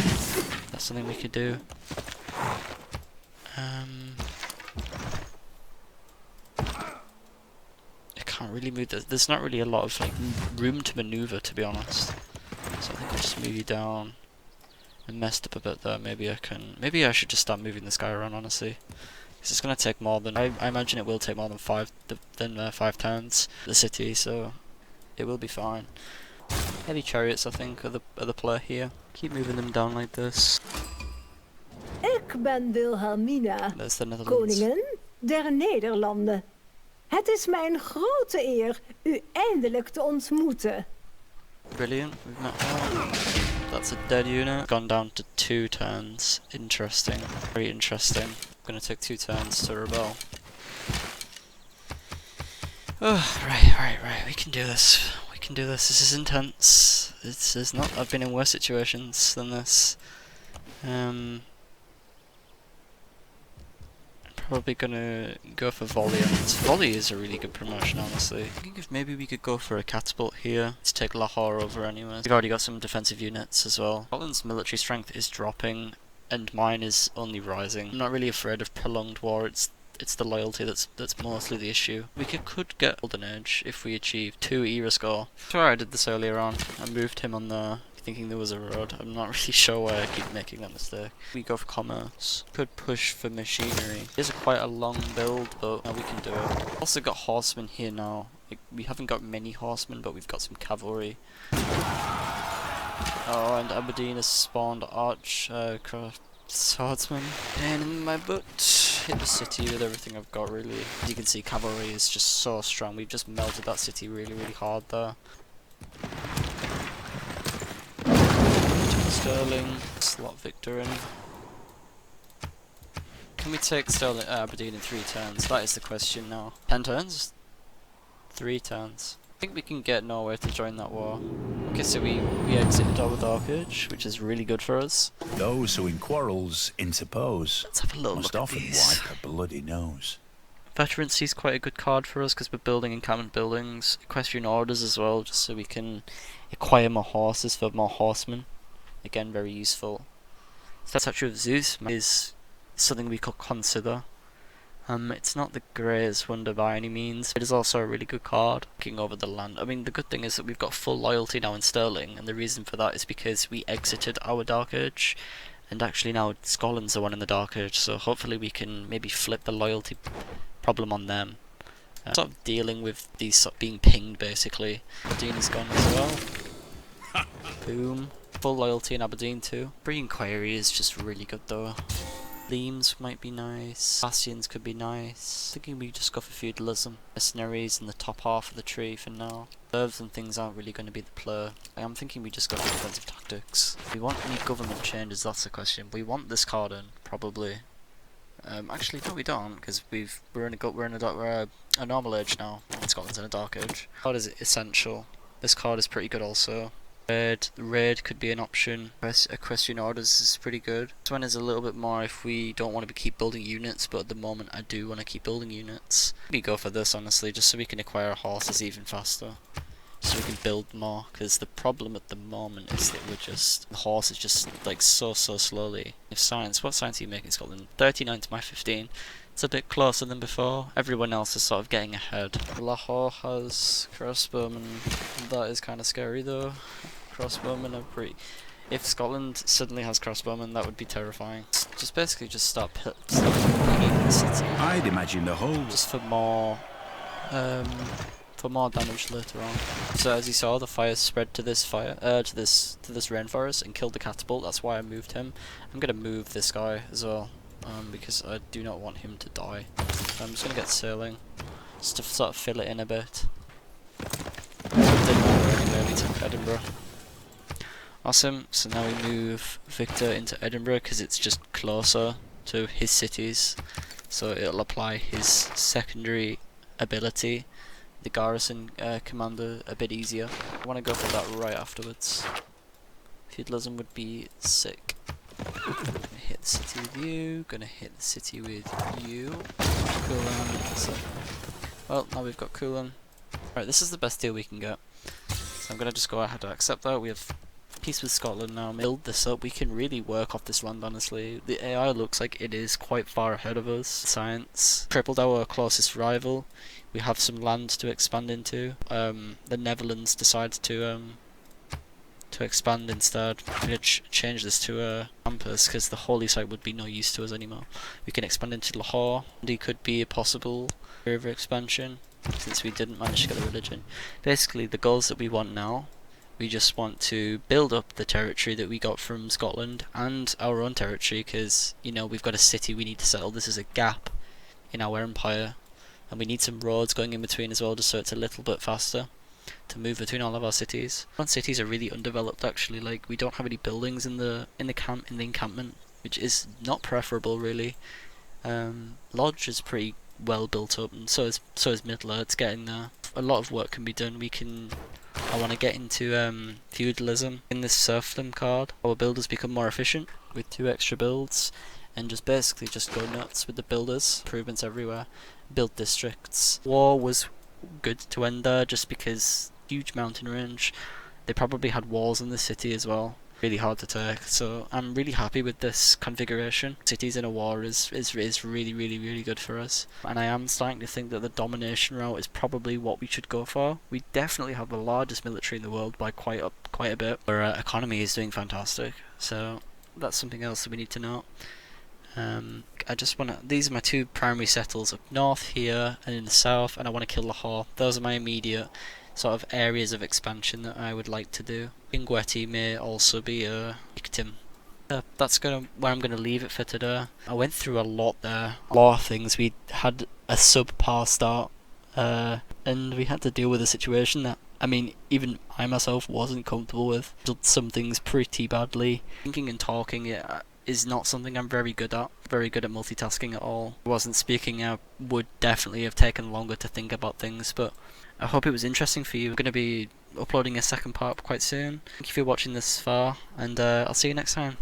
[SPEAKER 1] That's something we could do. I can't really move this. There's not really a lot of like room to maneuver, to be honest. So I think I'll just move you down. I messed up a bit there. Maybe I should just start moving this guy around, honestly. Because it's gonna take more than I imagine it will take more than 5 turns the city, so it will be fine. Heavy chariots, I think, are the play here. Keep moving them down like this.
[SPEAKER 7] Ik ben Wilhelmina,
[SPEAKER 1] There's the Netherlands.
[SPEAKER 7] koningin der Nederlanden. Het is mijn grote eer u eindelijk te ontmoeten.
[SPEAKER 1] Brilliant. We've met her. That's a dead unit. Gone down to 2 turns. Interesting. Very interesting. Gonna take 2 turns to rebel. Oh, right. We can do this. Can do this. This is intense. This is not. I've been in worse situations than this. I'm probably gonna go for volley. Volley is a really good promotion, honestly. I think if maybe we could go for a catapult here to take Lahore over anyway. We've already got some defensive units as well. Scotland's military strength is dropping, and mine is only rising. I'm not really afraid of prolonged war. It's the loyalty that's mostly the issue. We could get Golden Age if we achieve 2 era score. Sure, I did this earlier on. I moved him on there thinking there was a road. I'm not really sure why I keep making that mistake. We go for commerce. Could push for machinery. It's quite a long build, but we can do it. Also got horsemen here now. We haven't got many horsemen, but we've got some cavalry. Oh, and Aberdeen has spawned swordsman. Pain in my butt. hit the city with everything I've got, really. As you can see, cavalry is just so strong. We've just melted that city really, really hard there. Sterling, slot Victor in. Can we take Sterling Aberdeen in 3 turns? That is the question now. 10 turns? 3 turns. I think we can get Norway to join that war. Okay, so we exited our Dark Age, which is really good for us.
[SPEAKER 2] Those who in quarrels interpose
[SPEAKER 1] Let's have a little
[SPEAKER 2] must
[SPEAKER 1] look at
[SPEAKER 2] often
[SPEAKER 1] these.
[SPEAKER 2] wipe a bloody nose.
[SPEAKER 1] Veterancy is quite a good card for us because we're building encampment buildings. Equestrian orders as well, just so we can acquire more horses for more horsemen. Again, very useful. Statue of Zeus is something we could consider. It's not the greatest wonder by any means. It is also a really good card. Looking over the land. I mean, the good thing is that we've got full loyalty now in Sterling, and the reason for that is because we exited our Dark Age, and actually now Scotland's the one in the Dark Age, so hopefully we can maybe flip the loyalty problem on them. Sort of dealing with these sort of being pinged, basically. Aberdeen is gone as well. Boom. Full loyalty in Aberdeen too. Free Inquiry is just really good though. Leams might be nice. Bastions could be nice. Thinking we just go for feudalism. Mercenaries in the top half of the tree for now. Serfs and things aren't really going to be the play. I'm thinking we just go for defensive tactics. We want any government changes, that's the question. We want this card in, probably. Actually, no, we don't, because we're a normal age now. Scotland's in a dark age. Card is essential. This card is pretty good also. Raid could be an option. Equestrian orders is pretty good. This one is a little bit more if we don't want to keep building units, but at the moment I do want to keep building units. We go for this honestly, just so we can acquire horses even faster. So we can build more, because the problem at the moment is that the horse is just like so slowly. If science, what science are you making Scotland? 39 to my 15. It's a bit closer than before. Everyone else is sort of getting ahead. Lahore has crossbowmen. That is kind of scary though. Crossbowmen are pretty... If Scotland suddenly has crossbowmen, that would be terrifying. Just basically just stop pinging the city.
[SPEAKER 2] I'd imagine the whole...
[SPEAKER 1] Just for more damage later on. So as you saw, the fire spread to this to this rainforest and killed the catapult. That's why I moved him. I'm gonna move this guy as well, because I do not want him to die. So I'm just gonna get sailing, just to sort of fill it in a bit. Didn't matter anyway, we took Edinburgh. Awesome. So now we move Victor into Edinburgh because it's just closer to his cities. So it'll apply his secondary ability, the garrison commander, a bit easier. I want to go for that right afterwards. Feudalism would be sick. Gonna hit the city with you, gonna hit the city with you. Coolin. So, well, now we've got Coolin. Alright, this is the best deal we can get. So I'm gonna just go ahead and accept that. We have peace with Scotland now. Build this up. We can really work off this land, honestly. The AI looks like it is quite far ahead of us. Science. Tripled our closest rival. We have some land to expand into. The Netherlands decided to expand instead. I'm going to change this to a campus because the holy site would be no use to us anymore. We can expand into Lahore. It could be a possible river expansion since we didn't manage to get a religion. Basically, the goals that we want now, we just want to build up the territory that we got from Scotland and our own territory because, you know, we've got a city we need to settle. This is a gap in our empire. And we need some roads going in between as well, just so it's a little bit faster to move between all of our cities. Some cities are really undeveloped actually. Like we don't have any buildings in the encampment, which is not preferable really. Lodge is pretty well built up, and so is Midler. It's getting there. A lot of work can be done. I want to get into feudalism in this serfdom card. Our builders become more efficient with 2 extra builds, and just basically just go nuts with the builders. Improvements everywhere. Build districts. War was good to end there just because huge mountain range. They probably had walls in the city as well. Really hard to take. So I'm really happy with this configuration. Cities in a war is really good for us. And I am starting to think that the domination route is probably what we should go for. We definitely have the largest military in the world by quite a bit. Our economy is doing fantastic. So that's something else that we need to note. I just want to... These are my 2 primary settles up north here and in the south, and I want to kill Lahore. Those are my immediate sort of areas of expansion that I would like to do. Ingweti may also be a victim That's where I'm gonna leave it for today. I went through a lot there, a lot of things. We had a subpar start, and we had to deal with a situation that, I mean, even I myself wasn't comfortable with. Did some things pretty badly. Thinking and talking is not something I'm very good at. Very good at multitasking at all. If I wasn't speaking, I would definitely have taken longer to think about things, but I hope it was interesting for you. I'm going to be uploading a second part quite soon. Thank you for watching this far, and I'll see you next time.